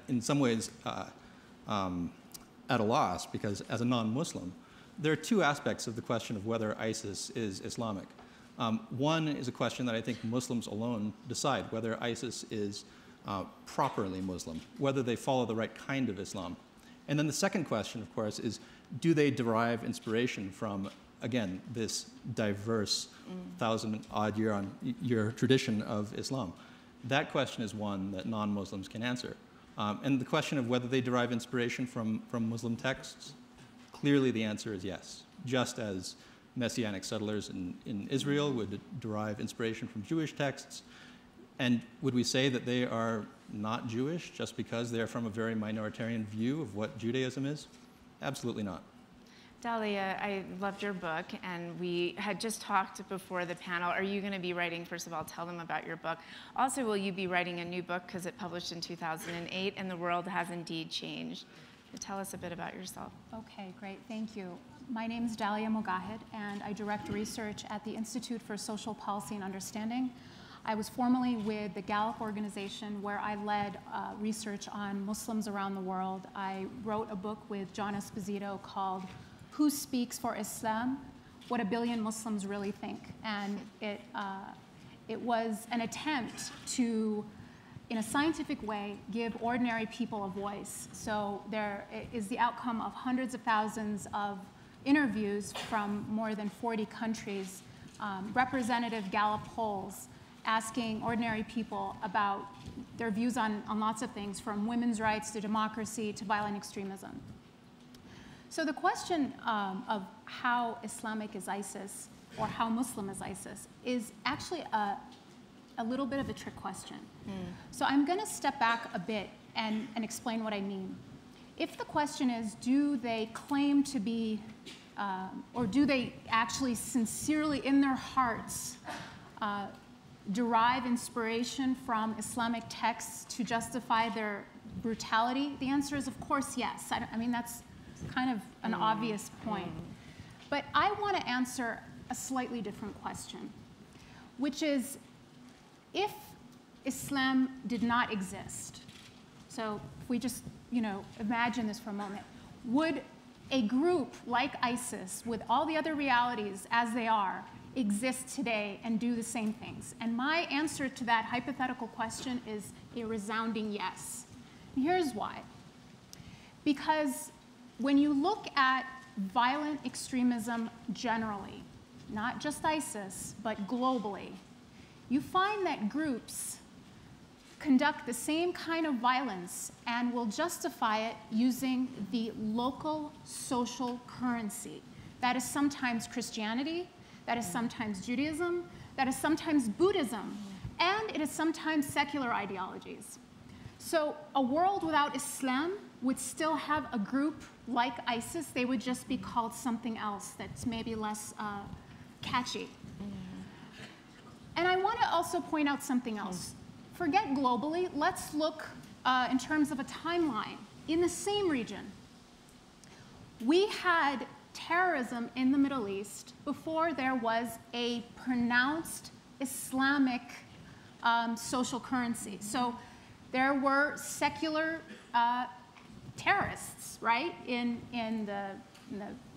in some ways at a loss because, as a non-Muslim, there are two aspects of the question of whether ISIS is Islamic. One is a question that I think Muslims alone decide whether ISIS is properly Muslim, whether they follow the right kind of Islam. And then the second question, of course, is do they derive inspiration from, again, this diverse 1,000-odd-year tradition of Islam? That question is one that non-Muslims can answer. And the question of whether they derive inspiration from Muslim texts, clearly the answer is yes, just as Messianic settlers in Israel would derive inspiration from Jewish texts. And would we say that they are not Jewish just because they're from a very minoritarian view of what Judaism is? Absolutely not. Dalia, I loved your book, and we had just talked before the panel. Are you going to be writing, first of all, tell them about your book. Also, will you be writing a new book because it published in 2008 and the world has indeed changed? Tell us a bit about yourself. Okay, great, thank you. My name is Dalia Mogahed, and I direct research at the Institute for Social Policy and Understanding. I was formerly with the Gallup organization, where I led research on Muslims around the world. I wrote a book with John Esposito called Who Speaks for Islam? What a Billion Muslims Really Think. And it was an attempt to in a scientific way, give ordinary people a voice. So there is the outcome of hundreds of thousands of interviews from more than 40 countries, representative Gallup polls, asking ordinary people about their views on lots of things, from women's rights to democracy to violent extremism. So the question of how Islamic is ISIS or how Muslim is ISIS is actually a little bit of a trick question. So I'm going to step back a bit and explain what I mean. If the question is, do they claim to be, or do they actually sincerely in their hearts derive inspiration from Islamic texts to justify their brutality? The answer is, of course, yes. I mean, that's kind of an obvious point. But I want to answer a slightly different question, which is, if Islam did not exist, so if we just, imagine this for a moment, would a group like ISIS, with all the other realities as they are, exist today and do the same things? And my answer to that hypothetical question is a resounding yes. And here's why. Because when you look at violent extremism generally, not just ISIS, but globally, you find that groups conduct the same kind of violence and will justify it using the local social currency. That is sometimes Christianity, that is sometimes Judaism, that is sometimes Buddhism, and it is sometimes secular ideologies. So a world without Islam would still have a group like ISIS. They would just be called something else that's maybe less catchy. And I want to also point out something else. Forget globally. Let's look in terms of a timeline. In the same region, we had terrorism in the Middle East before there was a pronounced Islamic social currency. So there were secular terrorists, right, in the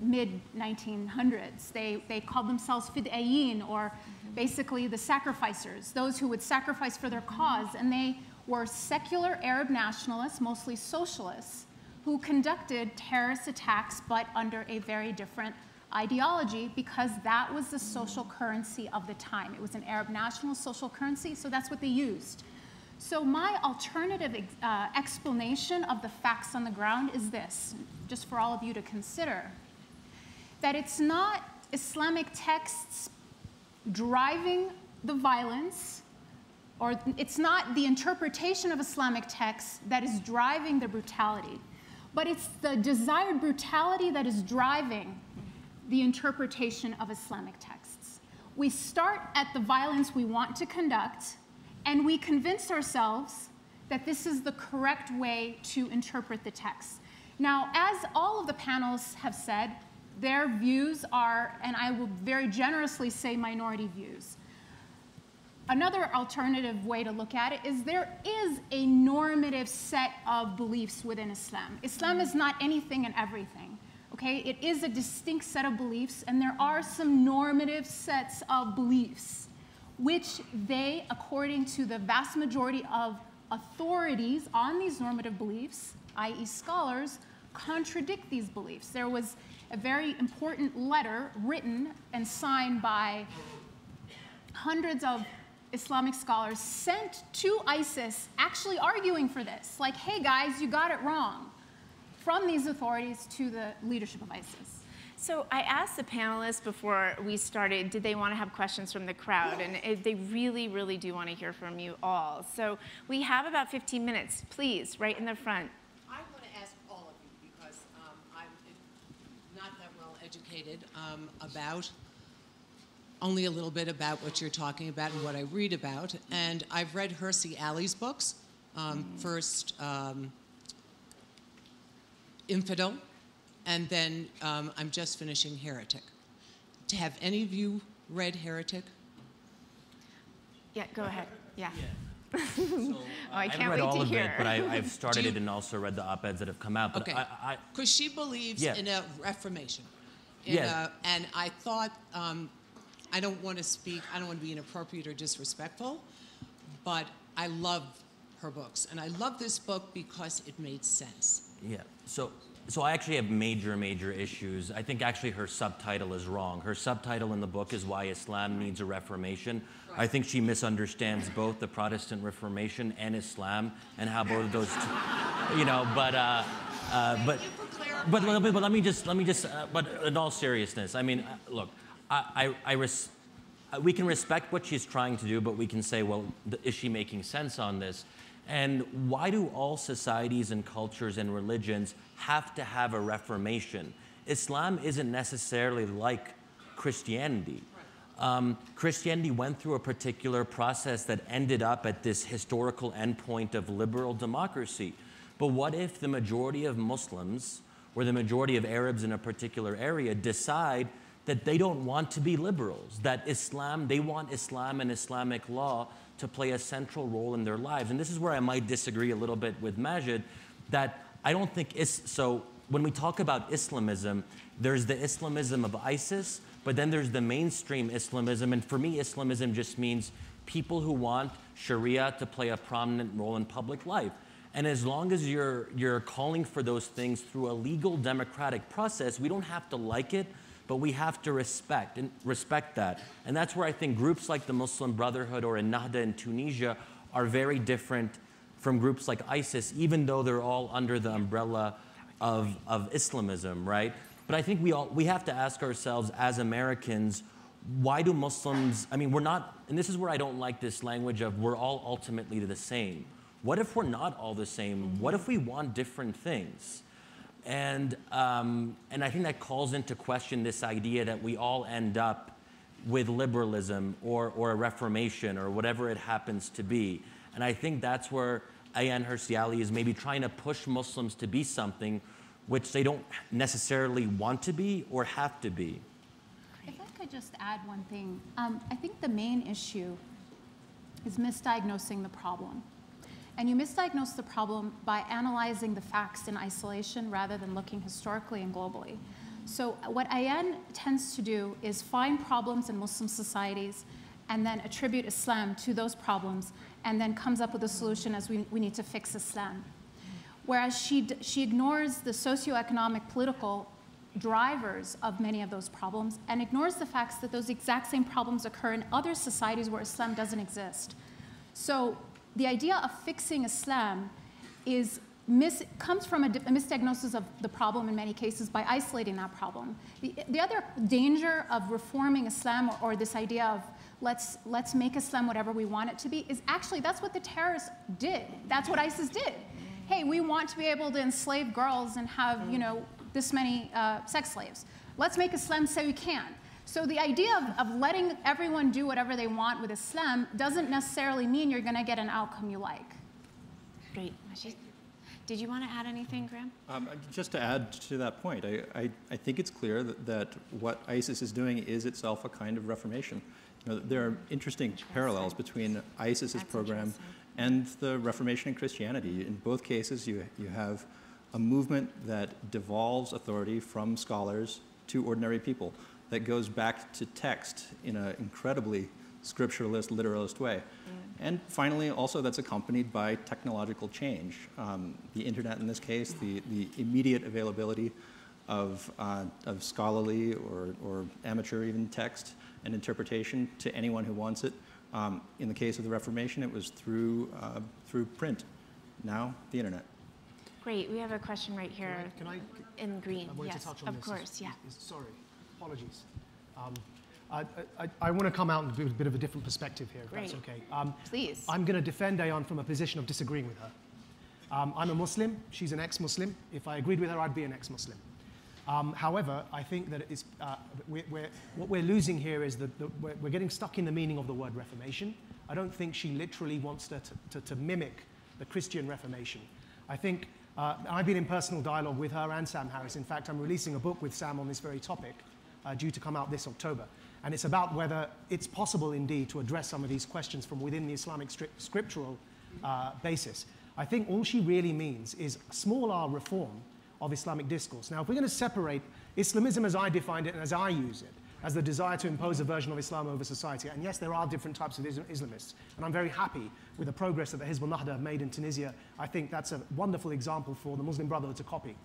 mid-1900s. They called themselves fid'ayin, or basically the sacrificers, those who would sacrifice for their cause. And they were secular Arab nationalists, mostly socialists, who conducted terrorist attacks, but under a very different ideology, because that was the social currency of the time. It was an Arab national social currency, so that's what they used. So my alternative explanation of the facts on the ground is this, just for all of you to consider, that it's not Islamic texts driving the violence, or it's not the interpretation of Islamic texts that is driving the brutality, but it's the desired brutality that is driving the interpretation of Islamic texts. We start at the violence we want to conduct, and we convince ourselves that this is the correct way to interpret the text. Now, as all of the panels have said, their views are, and I will very generously say, minority views. Another alternative way to look at it is there is a normative set of beliefs within Islam. Islam is not anything and everything, okay? It is a distinct set of beliefs, and there are some normative sets of beliefs which they, according to the vast majority of authorities on these normative beliefs, i.e. scholars, contradict these beliefs. There was a very important letter written and signed by hundreds of Islamic scholars sent to ISIS actually arguing for this. Like, hey guys, you got it wrong, from these authorities to the leadership of ISIS. So I asked the panelists before we started, did they want to have questions from the crowd? And they really, really do want to hear from you all. So we have about 15 minutes. Please, right in the front. I want to ask all of you, because I'm not that well educated about, only a little bit about what you're talking about and what I read about. And I've read Hirsi Ali's books. First, Infidel, and then I'm just finishing Heretic. Have any of you read Heretic? Yeah, go ahead. Yeah. So, I can't haven't read wait all to of hear. it, but I've started it and also read the op-eds that have come out. But Okay, because she believes in a reformation. And I thought, I don't want to speak, I don't want to be inappropriate or disrespectful, but I love her books. And I love this book because it made sense. Yeah, so I actually have major issues. I think actually her subtitle is wrong. Her subtitle in the book is Why Islam Needs a Reformation. Right. I think she misunderstands both the Protestant Reformation and Islam and how both of those two, you know, but let me just, but in all seriousness, I mean, look, we can respect what she's trying to do, but we can say, well, is she making sense on this? And why do all societies and cultures and religions have to have a reformation? Islam isn't necessarily like Christianity. Christianity went through a particular process that ended up at this historical endpoint of liberal democracy. But what if the majority of Muslims or the majority of Arabs in a particular area decide that they don't want to be liberals, that they want Islam and Islamic law to play a central role in their lives? And this is where I might disagree a little bit with Maajid, that I don't think so when we talk about Islamism, there's the Islamism of ISIS, but then there's the mainstream Islamism, and for me, Islamism just means people who want Sharia to play a prominent role in public life. And as long as you're calling for those things through a legal democratic process, we don't have to like it, but we have to respect that. And that's where I think groups like the Muslim Brotherhood or Ennahda in Tunisia are very different from groups like ISIS, even though they're all under the umbrella of Islamism, right? But I think we have to ask ourselves as Americans, why do Muslims, I mean, we're not, and this is where I don't like this language of we're all ultimately the same. What if we're not all the same? What if we want different things? And I think that calls into question this idea that we all end up with liberalism or a reformation or whatever it happens to be. And I think that's where Ayaan Hirsi Ali is maybe trying to push Muslims to be something which they don't necessarily want to be or have to be. If I could just add one thing. I think the main issue is misdiagnosing the problem. And you misdiagnose the problem by analyzing the facts in isolation rather than looking historically and globally. So what Ayaan tends to do is find problems in Muslim societies and then attribute Islam to those problems and then comes up with a solution as we need to fix Islam. Whereas she ignores the socioeconomic, political drivers of many of those problems and ignores the facts that those exact same problems occur in other societies where Islam doesn't exist. So the idea of fixing Islam comes from a misdiagnosis of the problem in many cases by isolating that problem. The other danger of reforming Islam or this idea of let's make Islam whatever we want it to be is actually that's what the terrorists did. That's what ISIS did. Hey, we want to be able to enslave girls and have this many sex slaves. Let's make Islam say we can. So the idea of letting everyone do whatever they want with Islam doesn't necessarily mean you're going to get an outcome you like. Great. Did you want to add anything, Graeme? Just to add to that point, I think it's clear that what ISIS is doing is itself a kind of reformation. There are interesting parallels between ISIS's program and the Reformation in Christianity. In both cases, you have a movement that devolves authority from scholars to ordinary people, that goes back to text in an incredibly scripturalist, literalist way. And finally, also that's accompanied by technological change. The internet in this case, the immediate availability of scholarly or amateur even text and interpretation to anyone who wants it. In the case of the Reformation, it was through print. Now, the internet. Great. We have a question right here in green. I wanted yes, to touch on of this. course. Yeah. Sorry. Apologies. I want to come out with a bit of a different perspective here, if that's okay. Please. I'm going to defend Ayaan from a position of disagreeing with her. I'm a Muslim. She's an ex-Muslim. If I agreed with her, I'd be an ex-Muslim. However, I think that it's, what we're losing here is that we're getting stuck in the meaning of the word Reformation. I don't think she literally wants to mimic the Christian Reformation. I think I've been in personal dialogue with her and Sam Harris. In fact, I'm releasing a book with Sam on this very topic, due to come out this October. And it's about whether it's possible indeed to address some of these questions from within the Islamic scriptural basis. I think all she really means is small r reform of Islamic discourse. Now, if we're going to separate Islamism as I defined it and as I use it as the desire to impose a version of Islam over society. And yes, there are different types of Islamists. And I'm very happy with the progress that the Hizb al-Nahda have made in Tunisia. I think that's a wonderful example for the Muslim Brotherhood to copy.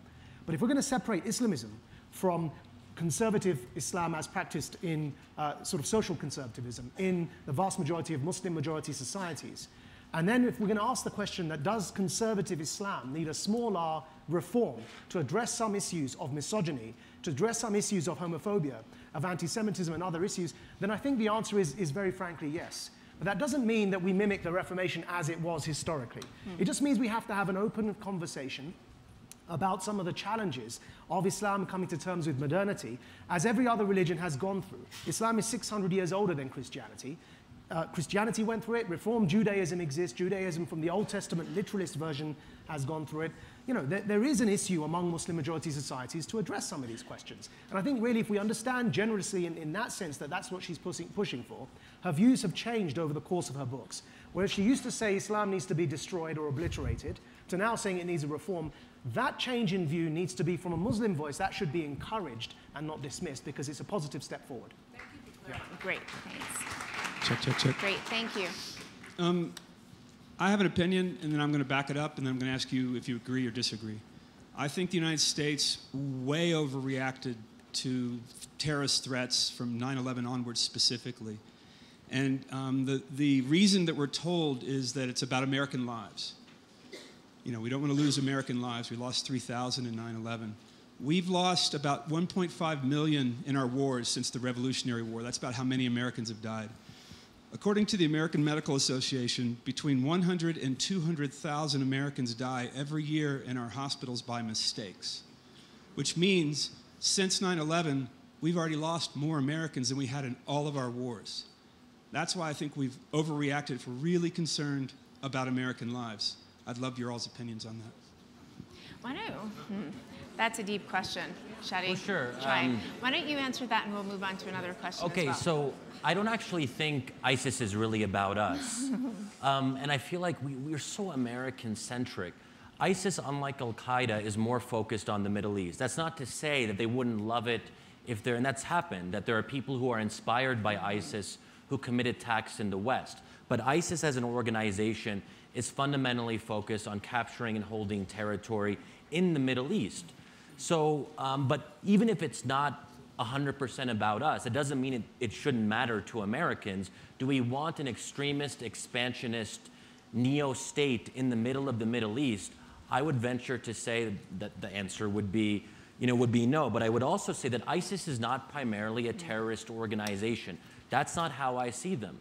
But if we're going to separate Islamism from conservative Islam as practiced in sort of social conservatism in the vast majority of Muslim majority societies, and then if we're going to ask the question that does conservative Islam need a small r reform to address some issues of misogyny, to address some issues of homophobia, of anti-Semitism and other issues, then I think the answer is very frankly yes. But that doesn't mean that we mimic the Reformation as it was historically. It just means we have to have an open conversation about some of the challenges of Islam coming to terms with modernity, as every other religion has gone through. Islam is 600 years older than Christianity. Christianity went through it. Reformed Judaism exists. Judaism from the Old Testament literalist version has gone through it. You know, there is an issue among Muslim majority societies to address some of these questions. And I think really if we understand generously in that sense that that's what she's pushing for, her views have changed over the course of her books. Whereas she used to say Islam needs to be destroyed or obliterated, to now saying it needs a reform, that change in view needs to be from a Muslim voice. That should be encouraged and not dismissed because it's a positive step forward. Thank you. Yeah. Great, thanks. Check. Great, thank you. I have an opinion, and then I'm going to back it up, and then I'm going to ask you if you agree or disagree. I think the United States way overreacted to terrorist threats from 9/11 onwards specifically. And the reason that we're told is that it's about American lives. You know, we don't want to lose American lives. We lost 3,000 in 9/11. We've lost about 1.5 million in our wars since the Revolutionary War. That's about how many Americans have died. According to the American Medical Association, between 100 and 200,000 Americans die every year in our hospitals by mistakes, which means since 9/11, we've already lost more Americans than we had in all of our wars. That's why I think we've overreacted if we're really concerned about American lives. I'd love your all's opinions on that. Why don't That's a deep question, Shadi. Well, sure. Why don't you answer that and we'll move on to another question Okay, as well. so I don't actually think ISIS is really about us. And I feel like we're so American-centric. ISIS, unlike Al-Qaeda, is more focused on the Middle East. That's not to say that they wouldn't love it if they're, and that's happened, that there are people who are inspired by ISIS who commit attacks in the West. But ISIS as an organization is fundamentally focused on capturing and holding territory in the Middle East. So, but even if it's not 100% about us, it doesn't mean it shouldn't matter to Americans. Do we want an extremist, expansionist, neo-state in the middle of the Middle East? I would venture to say that the answer would be no. But I would also say that ISIS is not primarily a terrorist organization. That's not how I see them.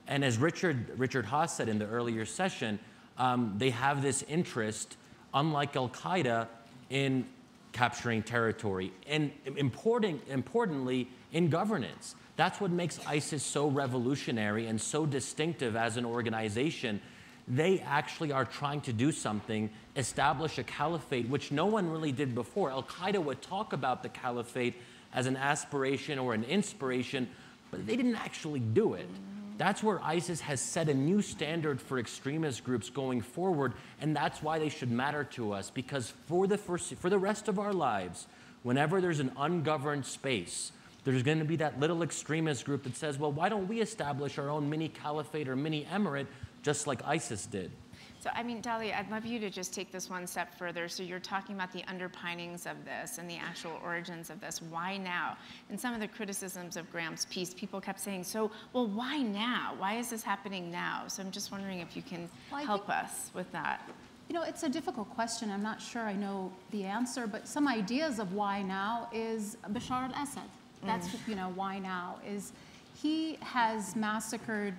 And as Richard Haass said in the earlier session, they have this interest, unlike Al-Qaeda, in capturing territory, and importantly, in governance. That's what makes ISIS so revolutionary and so distinctive as an organization. They actually are trying to do something, establish a caliphate, which no one really did before. Al-Qaeda would talk about the caliphate as an aspiration or an inspiration, but they didn't actually do it. That's where ISIS has set a new standard for extremist groups going forward, and that's why they should matter to us, because for the rest of our lives, whenever there's an ungoverned space, there's going to be that little extremist group that says, well, why don't we establish our own mini caliphate or mini emirate just like ISIS did? So, I mean, Dalia, I'd love you to just take this one step further. So you're talking about the underpinnings of this and the actual origins of this. Why now? And some of the criticisms of Graeme's piece, people kept saying, so, well, why now? Why is this happening now? So I'm just wondering if you can help us with that. You know, it's a difficult question. I'm not sure I know the answer, but some ideas of why now is Bashar al-Assad. That's, you know, why now is he has massacred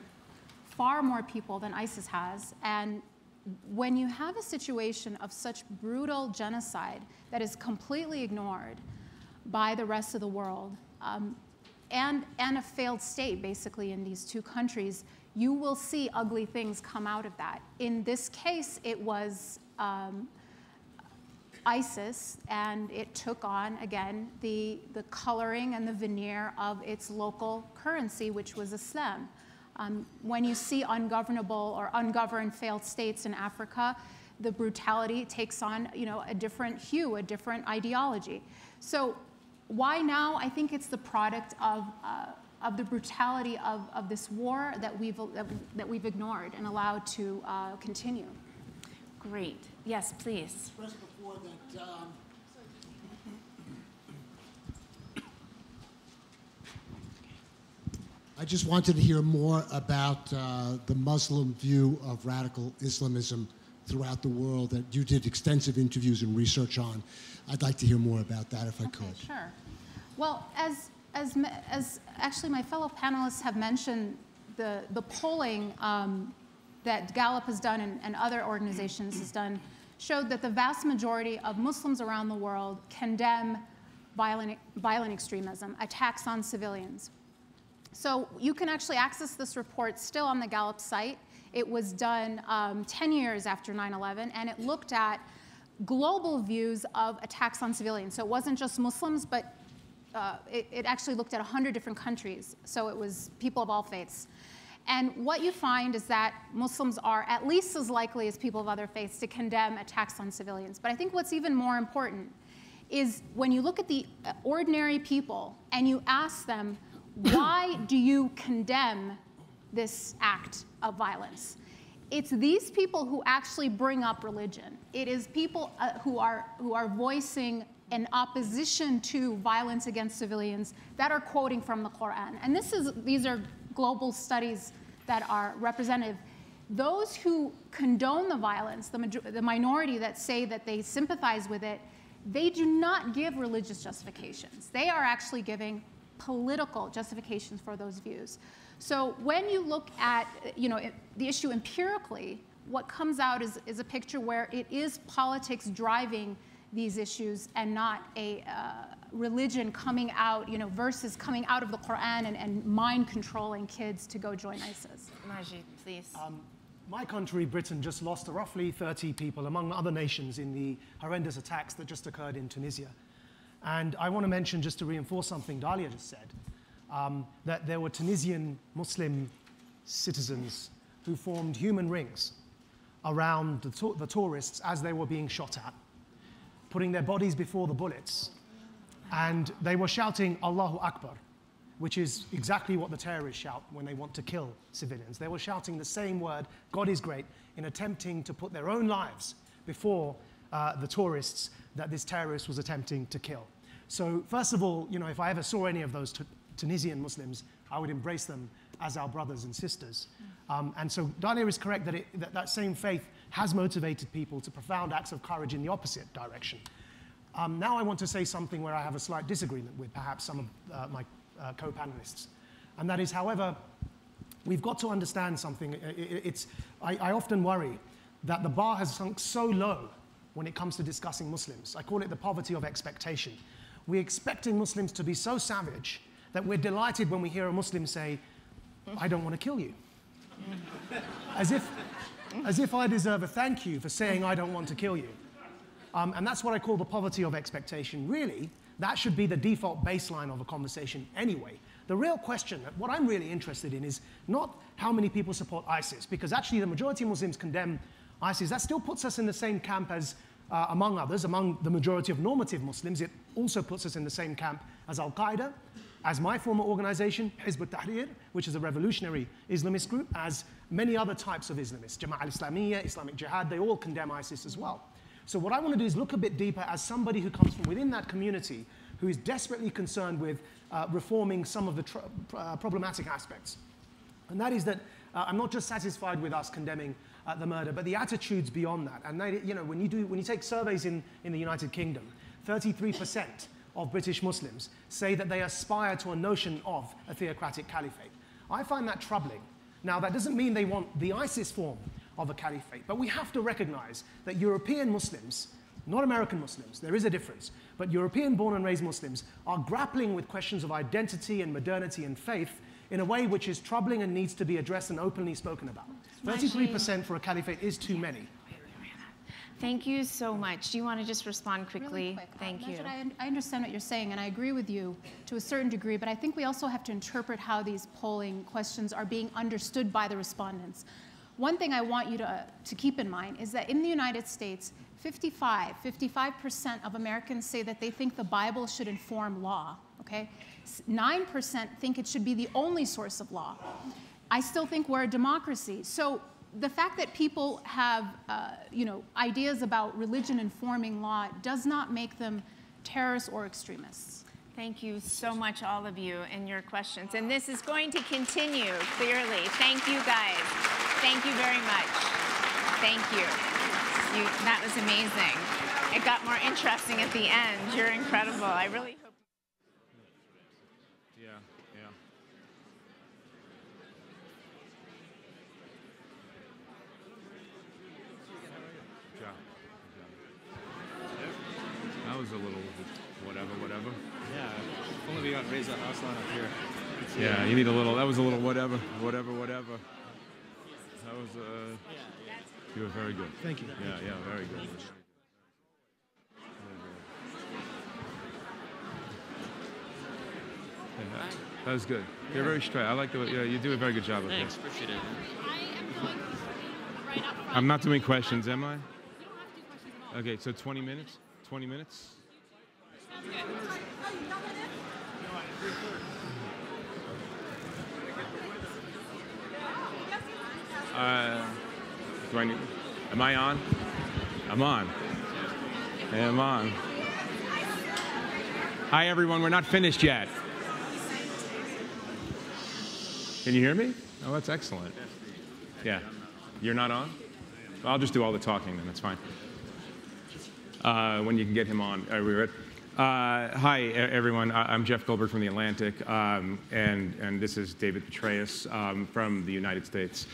far more people than ISIS has, and when you have a situation of such brutal genocide that is completely ignored by the rest of the world, and a failed state basically in these two countries, you will see ugly things come out of that. In this case, it was ISIS, and it took on, again, the coloring and the veneer of its local currency, which was Islam. When you see ungovernable or ungoverned failed states in Africa, the brutality takes on, you know, a different hue, a different ideology. So Why now? I think it's the product of the brutality of this war that we've ignored and allowed to continue. Great. Yes, please. Before that, I just wanted to hear more about the Muslim view of radical Islamism throughout the world that you did extensive interviews and research on. I'd like to hear more about that if I could. Sure. Well, as actually my fellow panelists have mentioned, the polling that Gallup has done and other organizations has done showed that the vast majority of Muslims around the world condemn violent extremism, attacks on civilians. So you can actually access this report still on the Gallup site. It was done 10 years after 9/11, and it looked at global views of attacks on civilians. So it wasn't just Muslims, but it actually looked at 100 different countries. So it was people of all faiths. And what you find is that Muslims are at least as likely as people of other faiths to condemn attacks on civilians. But I think what's even more important is when you look at the ordinary people and you ask them, why do you condemn this act of violence? It's these people who actually bring up religion. It is people who are voicing an opposition to violence against civilians that are quoting from the Quran. And these are global studies that are representative. Those who condone the violence, the minority that say that they sympathize with it, they do not give religious justifications. They are actually giving political justifications for those views. So when you look at the issue empirically, what comes out is a picture where it is politics driving these issues and not a religion coming out, versus coming out of the Quran and mind controlling kids to go join ISIS. Maajid, please. My country, Britain, just lost roughly 30 people, among other nations, in the horrendous attacks that just occurred in Tunisia. And I want to mention, just to reinforce something Dalia just said, that there were Tunisian Muslim citizens who formed human rings around the tourists as they were being shot at, putting their bodies before the bullets. And they were shouting, Allahu Akbar, which is exactly what the terrorists shout when they want to kill civilians. They were shouting the same word, God is great, in attempting to put their own lives before the tourists that this terrorist was attempting to kill. So first of all, if I ever saw any of those Tunisian Muslims, I would embrace them as our brothers and sisters. And so Dalia is correct that that same faith has motivated people to profound acts of courage in the opposite direction. Now I want to say something where I have a slight disagreement with perhaps some of my co-panelists. And that is, however, we've got to understand something. I often worry that the bar has sunk so low when it comes to discussing Muslims. I call it the poverty of expectation. We're expecting Muslims to be so savage that we're delighted when we hear a Muslim say, I don't want to kill you. As if I deserve a thank you for saying I don't want to kill you. And that's what I call the poverty of expectation. Really, that should be the default baseline of a conversation anyway. The real question, what I'm really interested in, is not how many people support ISIS, because actually the majority of Muslims condemn ISIS. That still puts us in the same camp as, among others, among the majority of normative Muslims. It also puts us in the same camp as Al-Qaeda, as my former organization, Hizb ut-Tahrir, which is a revolutionary Islamist group, as many other types of Islamists, Jama'ah al-Islamiyya, Islamic Jihad, they all condemn ISIS as well. So what I want to do is look a bit deeper as somebody who comes from within that community, who is desperately concerned with reforming some of the problematic aspects. And that is that I'm not just satisfied with us condemning the murder, but the attitudes beyond that. And they, when you take surveys in the United Kingdom, 33% of British Muslims say that they aspire to a notion of a theocratic caliphate. I find that troubling. Now, that doesn't mean they want the ISIS form of a caliphate, but we have to recognize that European Muslims, not American Muslims, there is a difference, but European born and raised Muslims are grappling with questions of identity and modernity and faith in a way which is troubling and needs to be addressed and openly spoken about. 33% for a caliphate is too many. Thank you so much. Do you want to just respond quickly? Really quick. Thank you. I understand what you're saying, and I agree with you to a certain degree, but I think we also have to interpret how these polling questions are being understood by the respondents. one thing I want you to keep in mind is that in the United States, 55% of Americans say that they think the Bible should inform law, okay? 9% think it should be the only source of law. I still think we're a democracy. So the fact that people have, ideas about religion informing law does not make them terrorists or extremists. Thank you so much, all of you, and your questions. And this is going to continue, clearly. Thank you, guys. Thank you very much. Thank you. That was amazing. It got more interesting at the end. You're incredible. I really hope. Yeah. That was a little whatever. Yeah, if only we got Reza Aslan up here. Yeah, you need a little, that was a little whatever. That was, you were very good. Thank you. Yeah, very good. Yeah, that was good. You're very straight. I like the way, you do a very good job of Thanks, it. appreciate it. I'm not doing questions, am I? Okay, so 20 minutes? 20 minutes? Do I need, am I on? I'm on. I am on. Hi, everyone. We're not finished yet. Can you hear me? Oh, that's excellent. Yeah. You're not on? Well, I'll just do all the talking then. That's fine. When you can get him on. Are we ready? Hi, everyone. I'm Jeff Goldberg from The Atlantic, and this is David Petraeus from the United States.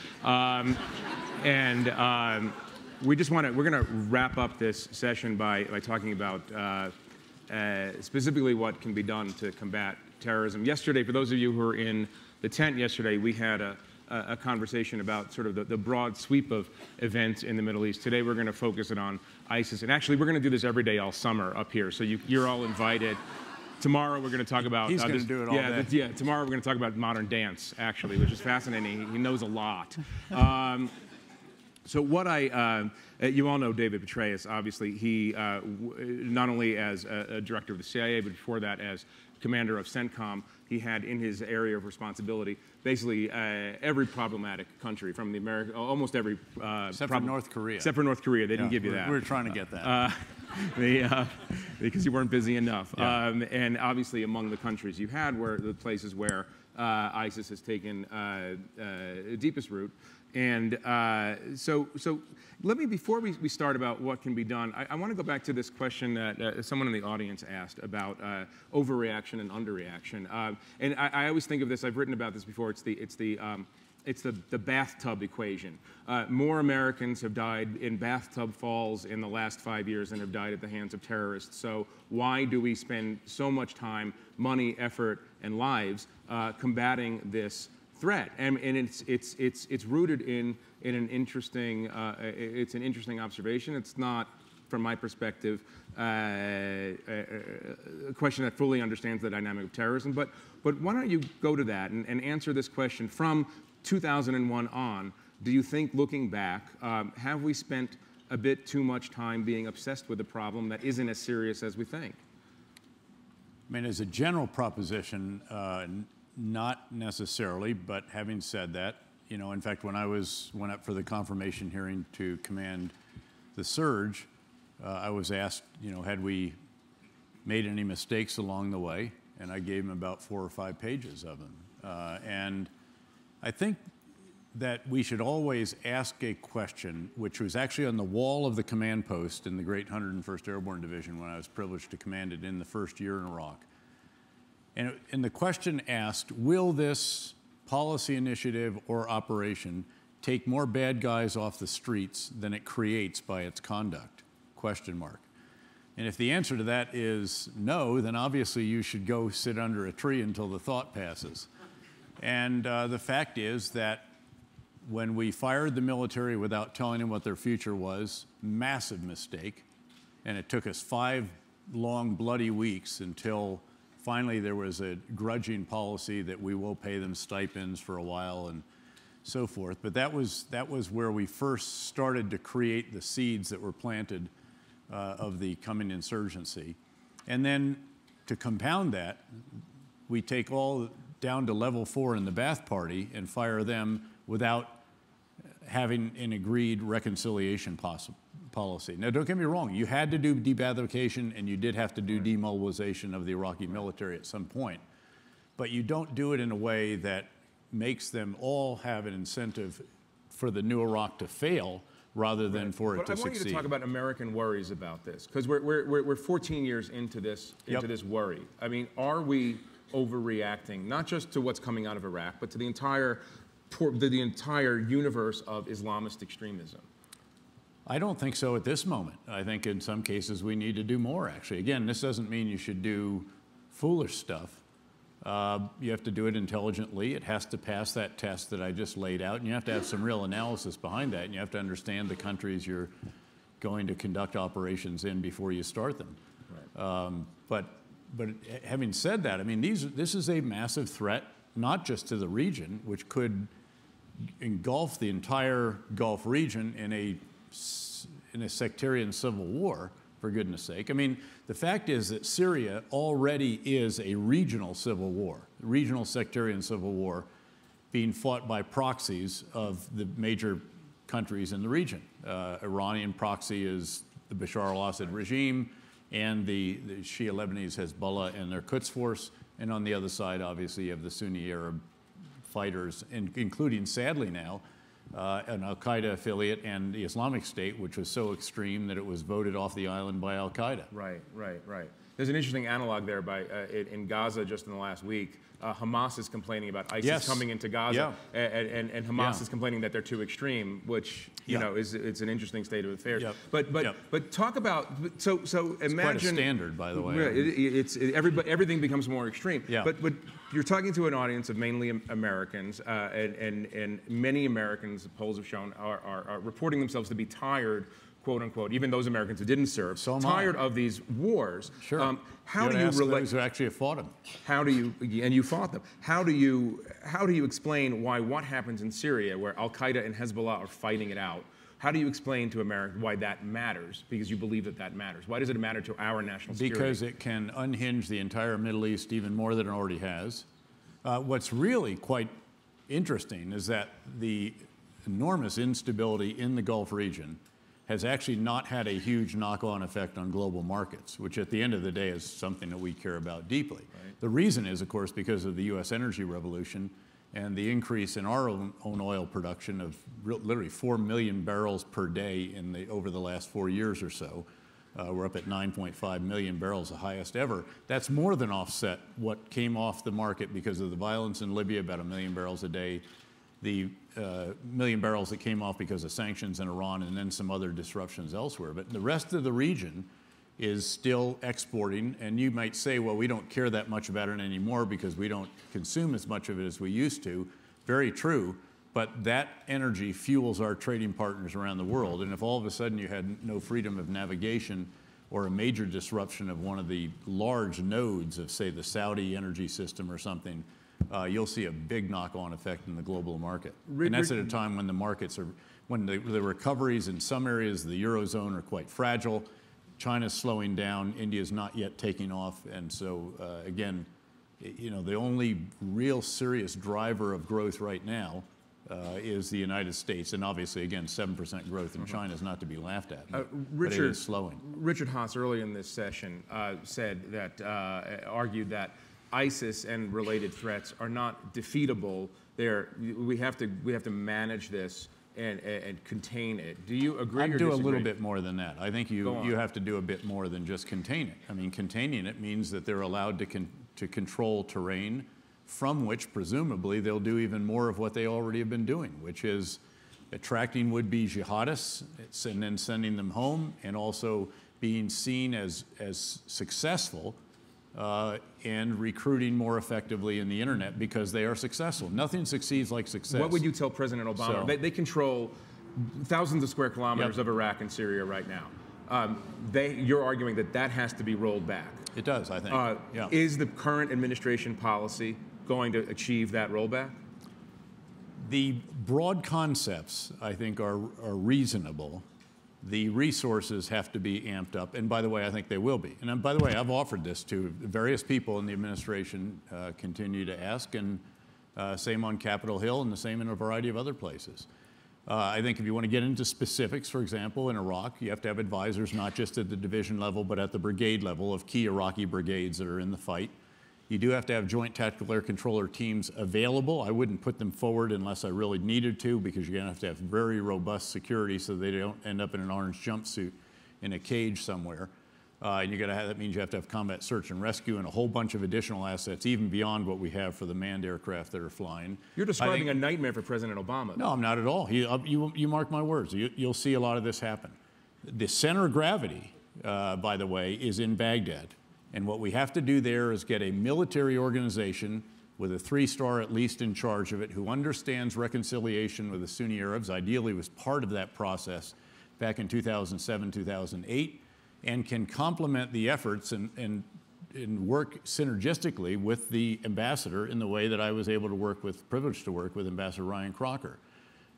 We just want to, we're going to wrap up this session by talking about specifically what can be done to combat terrorism. Yesterday, for those of you who were in the tent yesterday, we had a conversation about sort of the broad sweep of events in the Middle East. Today, we're going to focus it on ISIS. And actually, we're going to do this every day all summer up here. So you're all invited. Tomorrow, we're going to talk about... He's going to do it all day. Yeah, tomorrow, we're going to talk about modern dance, actually, which is fascinating. He knows a lot. So what you all know David Petraeus, obviously. He, not only as a director of the CIA, but before that as commander of CENTCOM, he had in his area of responsibility basically every problematic country from the almost every... Except for North Korea. Except for North Korea. They didn't give you that. We were trying to get that. Because you weren't busy enough. Yeah. And obviously among the countries you had were the places where ISIS has taken deepest root. And so let me, before we start about what can be done, I want to go back to this question that someone in the audience asked about overreaction and underreaction. And I always think of this, I've written about this before, it's the bathtub equation. More Americans have died in bathtub falls in the last 5 years than have died at the hands of terrorists. So why do we spend so much time, money, effort, and lives combating this threat? And it's rooted in an interesting it's an interesting observation. It's not, from my perspective, a question that fully understands the dynamic of terrorism. But why don't you go to that and answer this question from 2001 on? Do you think, looking back, have we spent a bit too much time being obsessed with a problem that isn't as serious as we think? I mean, as a general proposition, not necessarily, but having said that, you know, in fact, when I went up for the confirmation hearing to command the surge, I was asked, you know, had we made any mistakes along the way, and I gave him about 4 or 5 pages of them. And I think that we should always ask a question, which was actually on the wall of the command post in the great 101st Airborne Division when I was privileged to command it in the first year in Iraq. And the question asked, will this policy initiative or operation take more bad guys off the streets than it creates by its conduct? Question mark. And if the answer to that is no, then obviously you should go sit under a tree until the thought passes. And the fact is that when we fired the military without telling them what their future was, massive mistake. And it took us 5 long, bloody weeks until finally there was a grudging policy that we will pay them stipends for a while and so forth. But that was where we first started to create the seeds that were planted of the coming insurgency. And then to compound that, we take all down to level 4 in the Ba'ath Party and fire them without having an agreed reconciliation policy. Now, don't get me wrong, you had to do de-Baathification and you did have to do demobilization of the Iraqi military at some point, but you don't do it in a way that makes them all have an incentive for the new Iraq to fail rather than for it to succeed. I want you to talk about American worries about this, because we're 14 years into this this worry. I mean, are we overreacting, not just to what's coming out of Iraq, but to the entire universe of Islamist extremism? I don't think so at this moment. I think in some cases we need to do more, actually. Again, this doesn't mean you should do foolish stuff. You have to do it intelligently. It has to pass that test that I just laid out, and you have to have some real analysis behind that, and you have to understand the countries you're going to conduct operations in before you start them. Right. But having said that, I mean, this is a massive threat, not just to the region, which could engulf the entire Gulf region in a sectarian civil war, for goodness sake. I mean, the fact is that Syria already is a regional civil war, regional sectarian civil war being fought by proxies of the major countries in the region. Iranian proxy is the Bashar al-Assad regime and the Shia Lebanese Hezbollah and their Quds force. And on the other side, obviously, you have the Sunni Arab fighters, including, sadly now, an al-Qaeda affiliate and the Islamic State, which was so extreme that it was voted off the island by al-Qaeda. Right. There's an interesting analog there in Gaza just in the last week. Hamas is complaining about ISIS coming into Gaza, and Hamas is complaining that they're too extreme, which you know it's an interesting state of affairs. But talk about so imagine it's quite a standard, by the way. Everything becomes more extreme. But you're talking to an audience of mainly Americans, and many Americans, the polls have shown, are reporting themselves to be tired, quote unquote, even those Americans who didn't serve, tired of these wars. Sure. How do you relate? Those who actually have fought them. How do you, and you fought them? How do you explain why what happens in Syria, where Al Qaeda and Hezbollah are fighting it out? How do you explain to America why that matters? Because you believe that matters. Why does it matter to our national security? Because it can unhinge the entire Middle East even more than it already has. What's really quite interesting is that the enormous instability in the Gulf region has actually not had a huge knock-on effect on global markets, which at the end of the day is something that we care about deeply. Right. The reason is, of course, because of the U.S. energy revolution and the increase in our own oil production of literally 4 million barrels per day over the last 4 years or so. We're up at 9.5 million barrels, the highest ever. That's more than offset what came off the market because of the violence in Libya, about 1 million barrels a day, the million barrels that came off because of sanctions in Iran, and then some other disruptions elsewhere. But the rest of the region is still exporting, and you might say, well, we don't care that much about it anymore because we don't consume as much of it as we used to. Very true, but that energy fuels our trading partners around the world, and if all of a sudden you had no freedom of navigation or a major disruption of one of the large nodes of, say, the Saudi energy system or something, you'll see a big knock-on effect in the global market. And that's at a time when the markets are, when the recoveries in some areas of the Eurozone are quite fragile. China's slowing down, India's not yet taking off, and so again, you know, the only real serious driver of growth right now is the United States, and obviously, again, 7% growth in China is not to be laughed at, but it is slowing. Richard Haass, earlier in this session, argued that ISIS and related threats are not defeatable. We have to manage this and contain it. Do you agree or disagree? I'd do a little bit more than that. I think you have to do a bit more than just contain it. I mean, containing it means that they're allowed to control terrain from which presumably they'll do even more of what they already have been doing, which is attracting would-be jihadists and then sending them home, and also being seen as successful and recruiting more effectively in the internet because they are successful. Nothing succeeds like success. What would you tell President Obama? They control thousands of square kilometers of Iraq and Syria right now. You're arguing that has to be rolled back. It does, I think. Is the current administration policy going to achieve that rollback? The broad concepts, I think, are reasonable. The resources have to be amped up, and by the way, I think they will be. And by the way, I've offered this to various people in the administration, continue to ask, and same on Capitol Hill and the same in a variety of other places. I think if you want to get into specifics, for example, in Iraq, you have to have advisors not just at the division level, but at the brigade level of key Iraqi brigades that are in the fight. You do have to have joint tactical air controller teams available. I wouldn't put them forward unless I really needed to, because you're going to have very robust security so they don't end up in an orange jumpsuit in a cage somewhere. And you're going to have, that means you have to have combat search and rescue and a whole bunch of additional assets, even beyond what we have for the manned aircraft that are flying. You're describing a nightmare for President Obama. No, I'm not at all. You mark my words. You'll see a lot of this happen. The center of gravity, by the way, is in Baghdad. And what we have to do there is get a military organization with a 3-star at least in charge of it, who understands reconciliation with the Sunni Arabs, ideally was part of that process back in 2007, 2008, and can complement the efforts and work synergistically with the ambassador in the way that I was able to work with, privileged to work with Ambassador Ryan Crocker.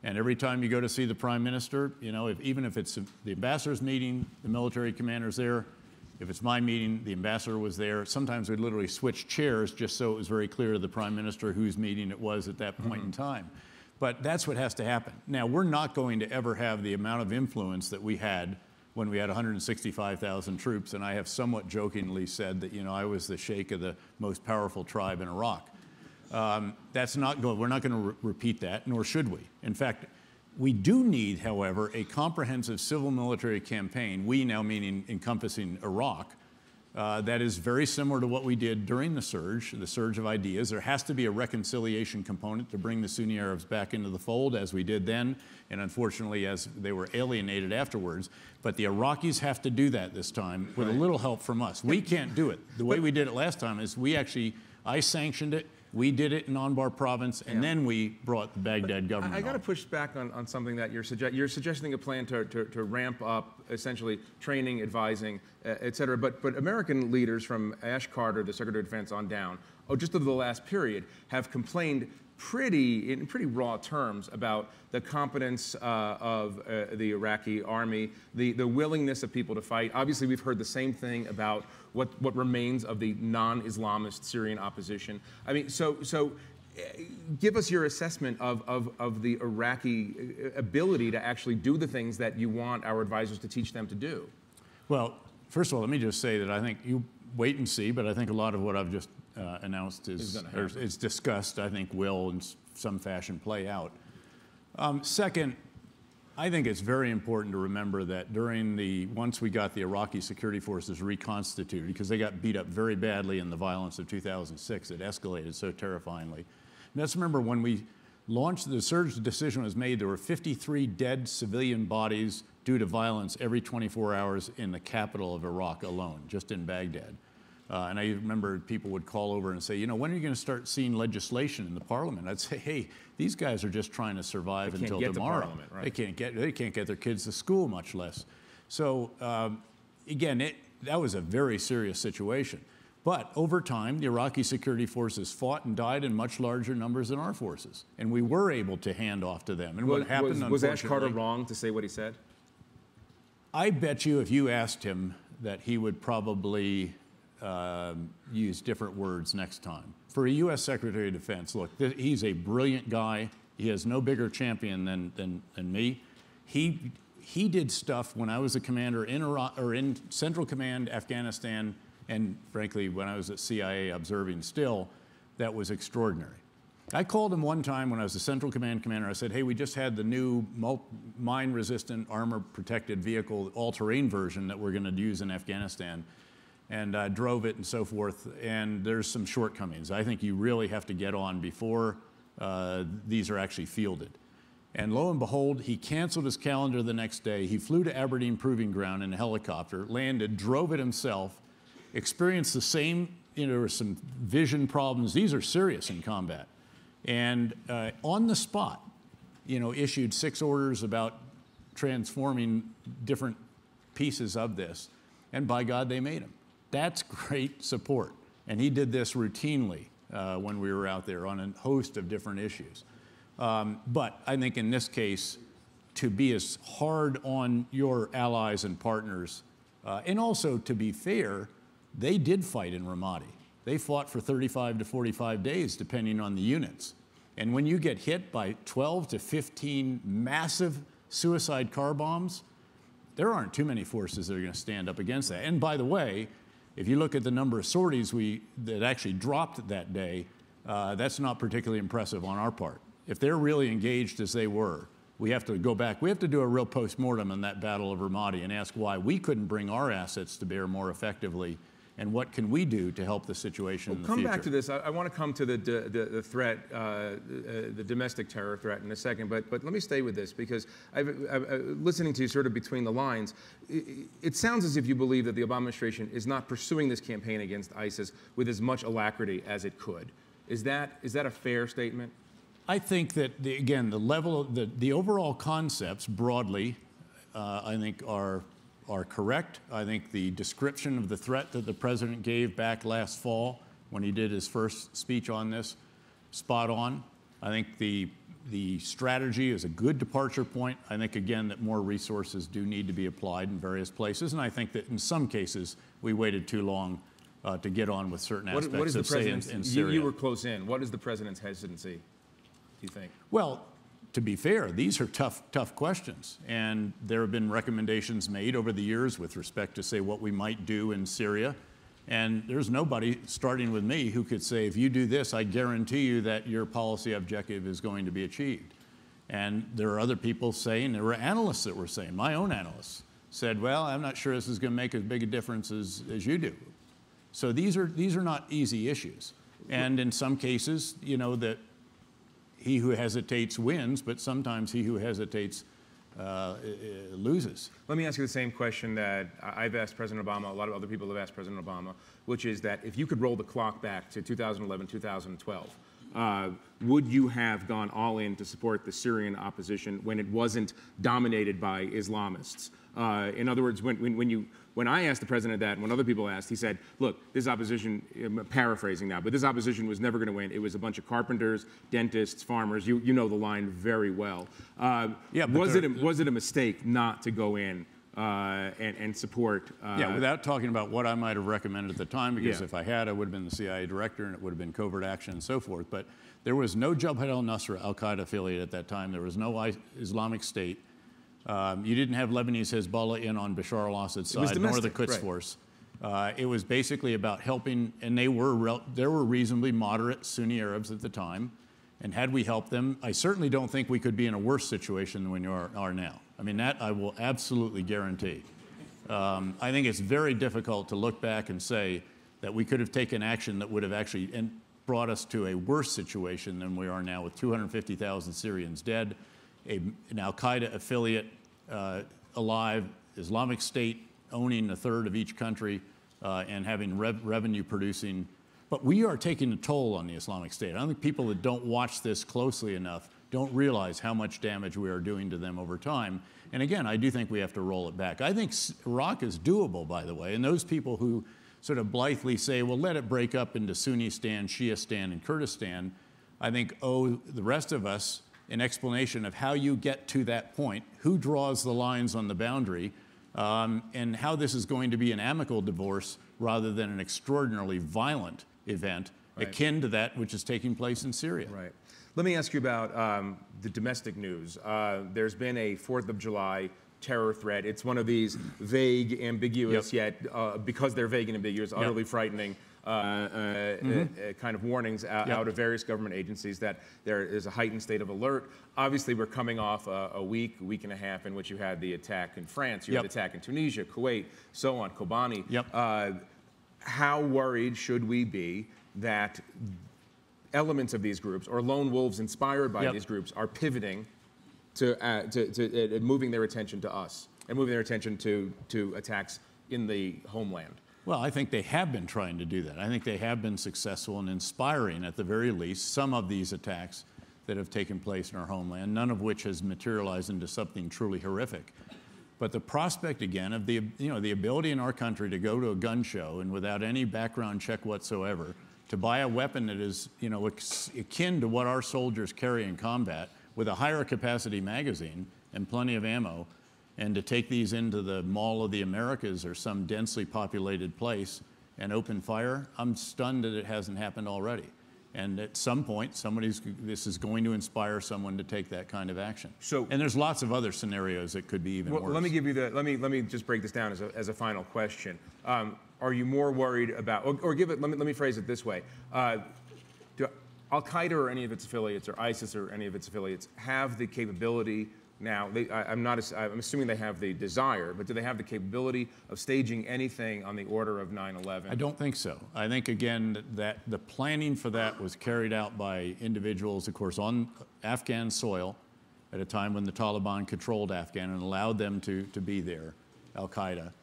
And every time you go to see the Prime Minister, you know, even if it's the ambassador's meeting, the military commander's there. If it's my meeting, the ambassador was there. Sometimes we'd literally switch chairs just so it was very clear to the Prime Minister whose meeting it was at that point in time. But that's what has to happen. Now, we're not going to ever have the amount of influence that we had when we had 165,000 troops, and I have somewhat jokingly said that, you know, I was the sheikh of the most powerful tribe in Iraq. That's not good. We're not going to repeat that, nor should we. In fact, we do need, however, a comprehensive civil-military campaign, we now meaning encompassing Iraq, that is very similar to what we did during the surge of ideas. There has to be a reconciliation component to bring the Sunni Arabs back into the fold, as we did then, and unfortunately as they were alienated afterwards. But the Iraqis have to do that this time with a little help from us. We can't do it. The way we did it last time is I sanctioned it. We did it in Anbar province, and then we brought the Baghdad government I got to push back on something that you're suggesting a plan to ramp up, essentially training, advising, et cetera. But American leaders from Ash Carter, the Secretary of Defense, on down, just over the last period, have complained in pretty raw terms about the competence of the Iraqi army, the willingness of people to fight. Obviously, we've heard the same thing about what remains of the non-Islamist Syrian opposition. I mean, so give us your assessment of the Iraqi ability to actually do the things that you want our advisors to teach them to do. Well, first of all, let me just say that I think you wait and see, but I think a lot of what I've just announced is discussed, I think will in some fashion play out. Second, I think it's very important to remember that once we got the Iraqi security forces reconstituted, because they got beat up very badly in the violence of 2006, it escalated so terrifyingly. And let's remember when we launched the surge, the decision was made, there were 53 dead civilian bodies due to violence every 24 hours in the capital of Iraq alone, just in Baghdad. And I remember people would call over and say, you know, when are you going to start seeing legislation in the parliament? I'd say, hey, these guys are just trying to survive until tomorrow. Right? They can't get their kids to school, much less. So again, that was a very serious situation. But over time, the Iraqi security forces fought and died in much larger numbers than our forces, and we were able to hand off to them. And what happened? Was Ash Carter wrong to say what he said? I bet you, if you asked him, that he would probably use different words next time. For a U.S. Secretary of Defense, look, he's a brilliant guy. He has no bigger champion than me. He did stuff when I was a commander in Iraq, or in Central Command, Afghanistan, and frankly, when I was at CIA observing still, that was extraordinary. I called him one time when I was the Central Command commander. I said, hey, we just had the new mine-resistant, armor-protected vehicle, all-terrain version that we're going to use in Afghanistan. And drove it and so forth, and there's some shortcomings. I think you really have to get on before these are actually fielded. And lo and behold, he canceled his calendar the next day. He flew to Aberdeen Proving Ground in a helicopter, landed, drove it himself, experienced the same, you know, there were some vision problems. These are serious in combat. And on the spot, you know, issued 6 orders about transforming different pieces of this. And by God, they made them. That's great support. And he did this routinely when we were out there on a host of different issues. But I think in this case, to be as hard on your allies and partners, and also to be fair, they did fight in Ramadi. They fought for 35 to 45 days, depending on the units. And when you get hit by 12 to 15 massive suicide car bombs, there aren't too many forces that are going to stand up against that. And by the way, if you look at the number of sorties that actually dropped that day, that's not particularly impressive on our part. If they're really engaged as they were, we have to go back. We have to do a real post-mortem on that Battle of Ramadi and ask why we couldn't bring our assets to bear more effectively, and what can we do to help the situation in the future. Come back to this. I want to come to the threat, the domestic terror threat in a second, but let me stay with this, because listening to you sort of between the lines, it sounds as if you believe that the Obama administration is not pursuing this campaign against ISIS with as much alacrity as it could. Is that a fair statement? I think that, again, the level of the overall concepts broadly, I think are correct. I think the description of the threat that the president gave back last fall when he did his first speech on this, spot on. I think the strategy is a good departure point. I think, again, that more resources do need to be applied in various places, and I think that in some cases we waited too long to get on with certain aspects of, say, in Syria. You were close in. What is the president's hesitancy, do you think? Well, to be fair, these are tough questions, and there have been recommendations made over the years with respect to, say, what we might do in Syria, and there's nobody, starting with me, who could say, if you do this, I guarantee you that your policy objective is going to be achieved. And there are other people saying, there were analysts that were saying, my own analysts said, well, I'm not sure this is going to make as big a difference as you do. So these are not easy issues, and in some cases, you know, that he who hesitates wins, but sometimes he who hesitates loses. Let me ask you the same question that I've asked President Obama, a lot of other people have asked President Obama, which is that if you could roll the clock back to 2011, 2012, would you have gone all in to support the Syrian opposition when it wasn't dominated by Islamists? In other words, when I asked the president that, and when other people asked, he said, look, this opposition, I'm paraphrasing now, but this opposition was never going to win. It was a bunch of carpenters, dentists, farmers. You know the line very well. Was it a mistake not to go in and support? Yeah, without talking about what I might have recommended at the time, because if I had, I would have been the CIA director, and it would have been covert action and so forth. But there was no Jabhat al-Nusra al-Qaeda affiliate at that time. There was no Islamic State. You didn't have Lebanese Hezbollah in on Bashar al-Assad's side, nor the Quds Force. It was basically about helping, and there were reasonably moderate Sunni Arabs at the time, and had we helped them, I certainly don't think we could be in a worse situation than we are now. I mean, that I will absolutely guarantee. I think it's very difficult to look back and say that we could have taken action that would have actually brought us to a worse situation than we are now, with 250,000 Syrians dead, an al-Qaeda affiliate alive, Islamic State owning a third of each country and having revenue producing. But we are taking a toll on the Islamic State. I don't think people that don't watch this closely enough don't realize how much damage we are doing to them over time. And again, I do think we have to roll it back. I think Iraq is doable, by the way, and those people who sort of blithely say, well, let it break up into Sunnistan, Shiistan, and Kurdistan, I think owe the rest of us an explanation of how you get to that point, who draws the lines on the boundary, and how this is going to be an amicable divorce rather than an extraordinarily violent event akin to that which is taking place in Syria. Right. Let me ask you about the domestic news. There's been a 4th of July terror threat. It's one of these vague, ambiguous, yet because they're vague and ambiguous, utterly frightening kind of warnings out of various government agencies that there is a heightened state of alert. Obviously, we're coming off a week and a half in which you had the attack in France, you had the attack in Tunisia, Kuwait, so on, Kobani. How worried should we be that elements of these groups, or lone wolves inspired by these groups, are pivoting to moving their attention to us and moving their attention to attacks in the homeland? Well, I think they have been trying to do that. I think they have been successful in inspiring, at the very least, some of these attacks that have taken place in our homeland, none of which has materialized into something truly horrific. But the prospect, again, of the ability in our country to go to a gun show and without any background check whatsoever, to buy a weapon that is, akin to what our soldiers carry in combat, with a higher capacity magazine and plenty of ammo, and to take these into the Mall of the Americas or some densely populated place and open fire, I'm stunned that it hasn't happened already. And at some point, this is going to inspire someone to take that kind of action. And there's lots of other scenarios that could be even worse. Let me give you let me just break this down as a final question. Are you more worried about, let me phrase it this way. Do Al-Qaeda or any of its affiliates, or ISIS or any of its affiliates, have the capability now? I'm assuming they have the desire, but do they have the capability of staging anything on the order of 9/11? I don't think so. I think, again, that the planning for that was carried out by individuals, of course, on Afghan soil at a time when the Taliban controlled Afghan and allowed them to be there, Al-Qaeda,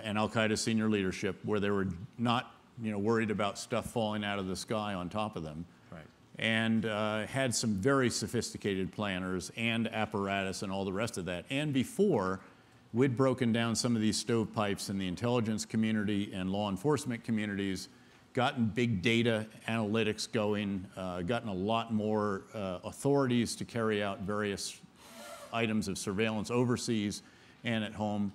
and Al-Qaeda senior leadership, where they were not worried about stuff falling out of the sky on top of them. And had some very sophisticated planners and apparatus and all the rest of that. And before, we'd broken down some of these stovepipes in the intelligence community and law enforcement communities, gotten big data analytics going, gotten a lot more authorities to carry out various items of surveillance overseas and at home.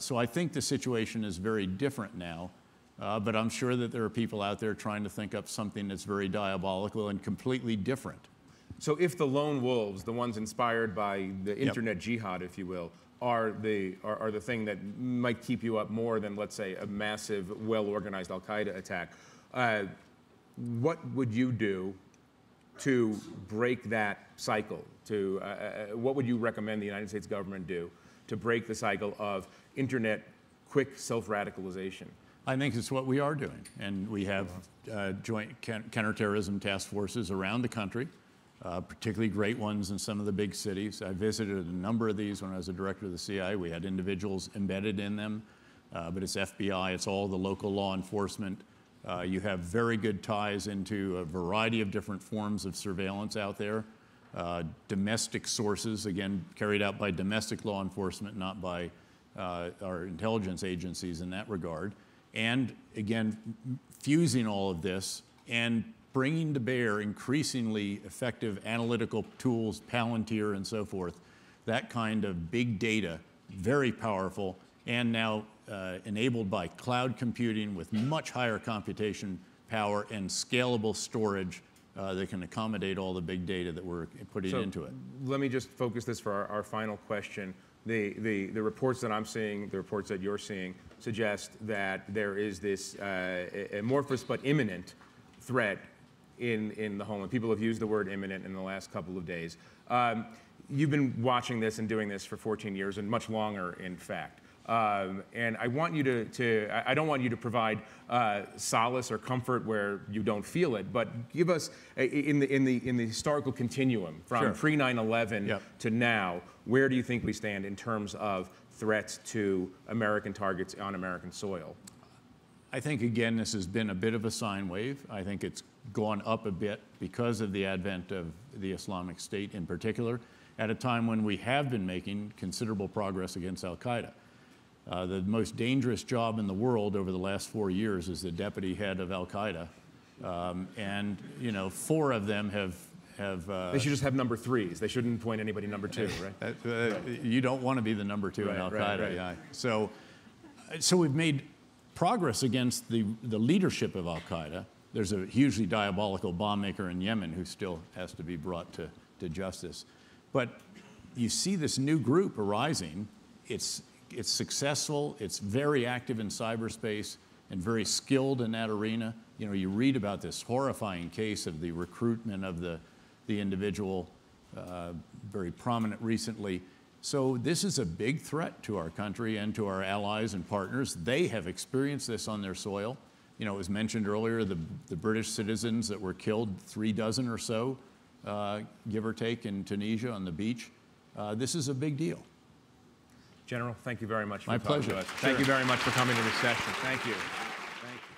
So I think the situation is very different now. But I'm sure that there are people out there trying to think up something that's very diabolical and completely different. So if the lone wolves, the ones inspired by the internet jihad, if you will, are the thing that might keep you up more than, let's say, a massive, well-organized Al-Qaeda attack, what would you do to break that cycle? What would you recommend the United States government do to break the cycle of internet quick self-radicalization? I think it's what we are doing. And we have joint counterterrorism task forces around the country, particularly great ones in some of the big cities. I visited a number of these when I was a director of the CIA. We had individuals embedded in them, but it's FBI, it's all the local law enforcement. You have very good ties into a variety of different forms of surveillance out there. Domestic sources, again, carried out by domestic law enforcement, not by our intelligence agencies in that regard. And again, fusing all of this and bringing to bear increasingly effective analytical tools, Palantir and so forth, that kind of big data, very powerful, and now enabled by cloud computing with much higher computation power and scalable storage that can accommodate all the big data that we're putting into it. Let me just focus this for our final question. The reports that I'm seeing, the reports that you're seeing, suggest that there is this amorphous but imminent threat in the homeland. People have used the word imminent in the last couple of days. You've been watching this and doing this for 14 years and much longer, in fact. And I want you I don't want you to provide solace or comfort where you don't feel it, but give us in the historical continuum from pre-9/11 to now, where do you think we stand in terms of threats to American targets on American soil? I think, again, this has been a bit of a sine wave. I think it's gone up a bit because of the advent of the Islamic State in particular, at a time when we have been making considerable progress against Al-Qaeda. The most dangerous job in the world over the last 4 years is the deputy head of Al-Qaeda. And, 4 of them have they should just have number 3s. They shouldn't appoint anybody number 2, right? You don't want to be the number 2 in Al-Qaeda. Yeah. So we've made progress against the leadership of Al-Qaeda. There's a hugely diabolical bomb maker in Yemen who still has to be brought to justice. But you see this new group arising. It's successful. It's very active in cyberspace and very skilled in that arena. You read about this horrifying case of the recruitment of the individual, very prominent recently. So this is a big threat to our country and to our allies and partners. They have experienced this on their soil. It was mentioned earlier, the British citizens that were killed, 3 dozen or so, give or take, in Tunisia on the beach. This is a big deal. General, thank you very much for My talking pleasure. to us. Thank you very much for coming to this session. Thank you. Thank you.